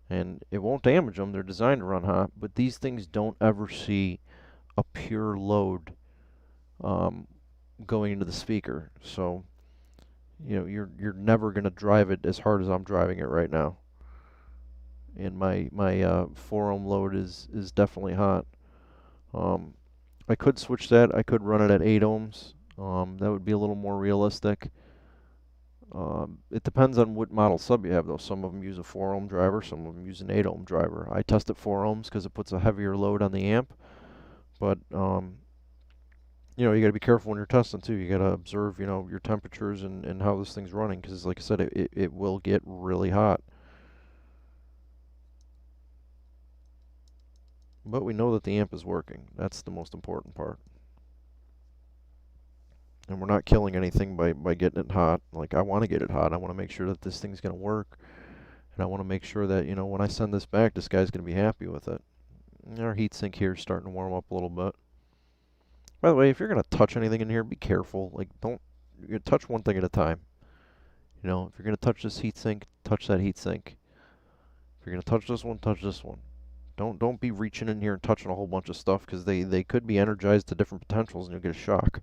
And it won't damage them. They're designed to run hot, but these things don't ever see a pure load going into the speaker. So, you're never going to drive it as hard as I'm driving it right now. And my 4 ohm load is definitely hot. I could switch that. I could run it at 8 ohms. That would be a little more realistic. It depends on what model sub you have, though. Some of them use a 4 ohm driver, some of them use an 8 ohm driver. I test at 4 ohms because it puts a heavier load on the amp. But you got to be careful when you're testing too. You got to observe, your temperatures and how this thing's running, because like I said, it will get really hot. But we know that the amp is working. That's the most important part. And we're not killing anything by getting it hot. Like, I want to get it hot. I want to make sure that this thing's going to work. And I want to make sure that, when I send this back, this guy's going to be happy with it. And our heatsink here is starting to warm up a little bit. By the way, if you're going to touch anything in here, be careful. Like, you touch one thing at a time. If you're going to touch this heatsink, touch that heatsink. If you're going to touch this one, touch this one. Don't be reaching in here and touching a whole bunch of stuff, because they could be energized to different potentials and you'll get a shock.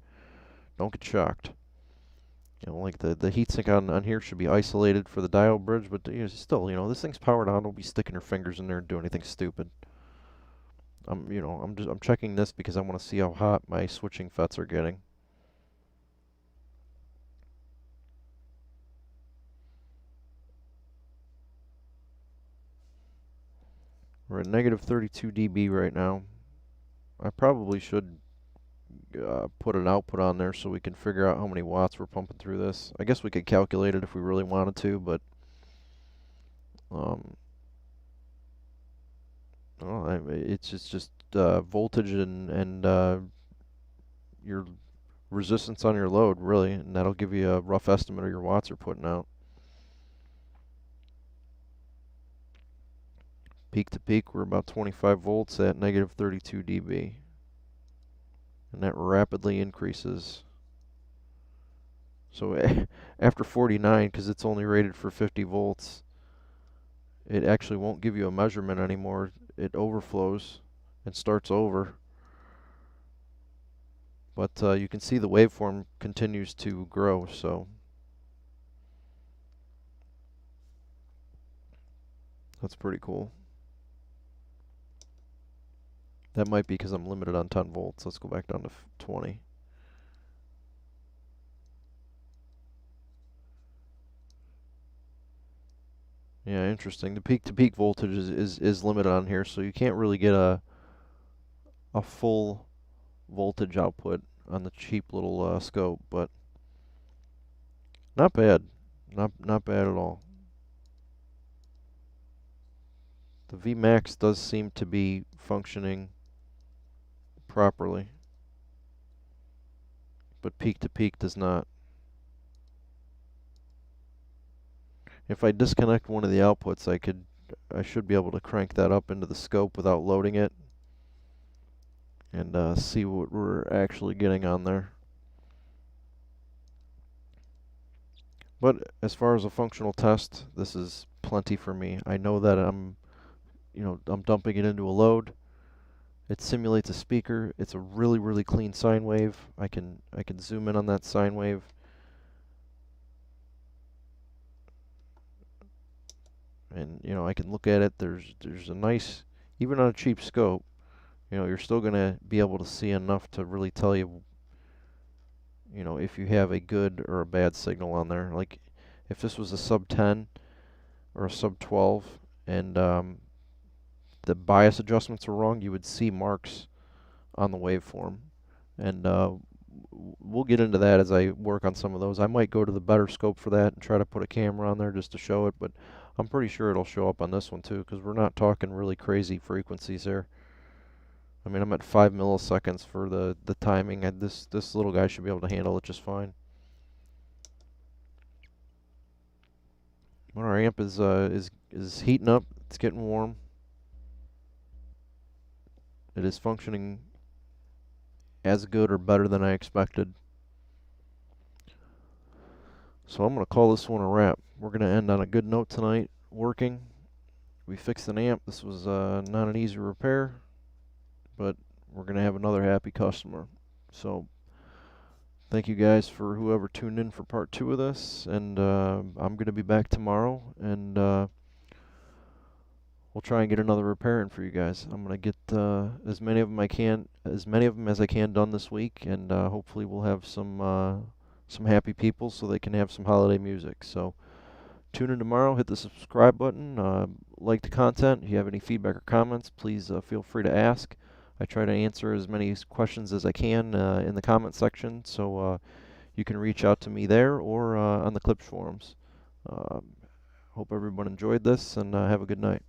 Don't get shocked. You know, like the heatsink on here should be isolated for the diode bridge, but still, this thing's powered on. Don't be sticking your fingers in there and do anything stupid. I'm checking this because I want to see how hot my switching FETs are getting. We're at negative 32 dB right now. I probably should put an output on there so we can figure out how many watts we're pumping through this. I guess we could calculate it if we really wanted to, but it's just voltage and your resistance on your load, really, and that'll give you a rough estimate of your watts you're putting out. Peak to peak, we're about 25 volts at negative 32 dB. And that rapidly increases. So after 49, because it's only rated for 50 volts, it actually won't give you a measurement anymore. It overflows and starts over. But you can see the waveform continues to grow, so that's pretty cool. That might be because I'm limited on 10 volts. Let's go back down to 20. Yeah, interesting. The peak-to-peak voltage is limited on here, so you can't really get a full voltage output on the cheap little scope, but not bad. Not bad at all. The Vmax does seem to be functioning properly, but peak to peak does not. If I disconnect one of the outputs, I should be able to crank that up into the scope without loading it and see what we're actually getting on there. But as far as a functional test, this is plenty for me. I know that I'm dumping it into a load. It simulates a speaker. It's a really clean sine wave. I can zoom in on that sine wave. And I can look at it. There's a nice, even on a cheap scope, you're still going to be able to see enough to really tell you, if you have a good or a bad signal on there. Like if this was a sub 10 or a sub 12 and the bias adjustments are wrong, you would see marks on the waveform. And we'll get into that as I work on some of those. I might go to the better scope for that and try to put a camera on there just to show it, but I'm pretty sure it'll show up on this one too, because we're not talking really crazy frequencies here. I mean, I'm at 5 milliseconds for the timing, and this little guy should be able to handle it just fine. But our amp is heating up. It's getting warm. It is functioning as good or better than I expected. So I'm going to call this one a wrap. We're going to end on a good note tonight, working. We fixed an amp. This was not an easy repair, but we're going to have another happy customer. So thank you guys for whoever tuned in for part 2 of this, and I'm going to be back tomorrow, and we'll try and get another repair in for you guys. I'm going to get as many of them as I can done this week, and hopefully we'll have some happy people so they can have some holiday music. So tune in tomorrow, hit the subscribe button, like the content. If you have any feedback or comments, please feel free to ask. I try to answer as many questions as I can in the comment section, so you can reach out to me there or on the Klipsch forums. Hope everyone enjoyed this, and have a good night.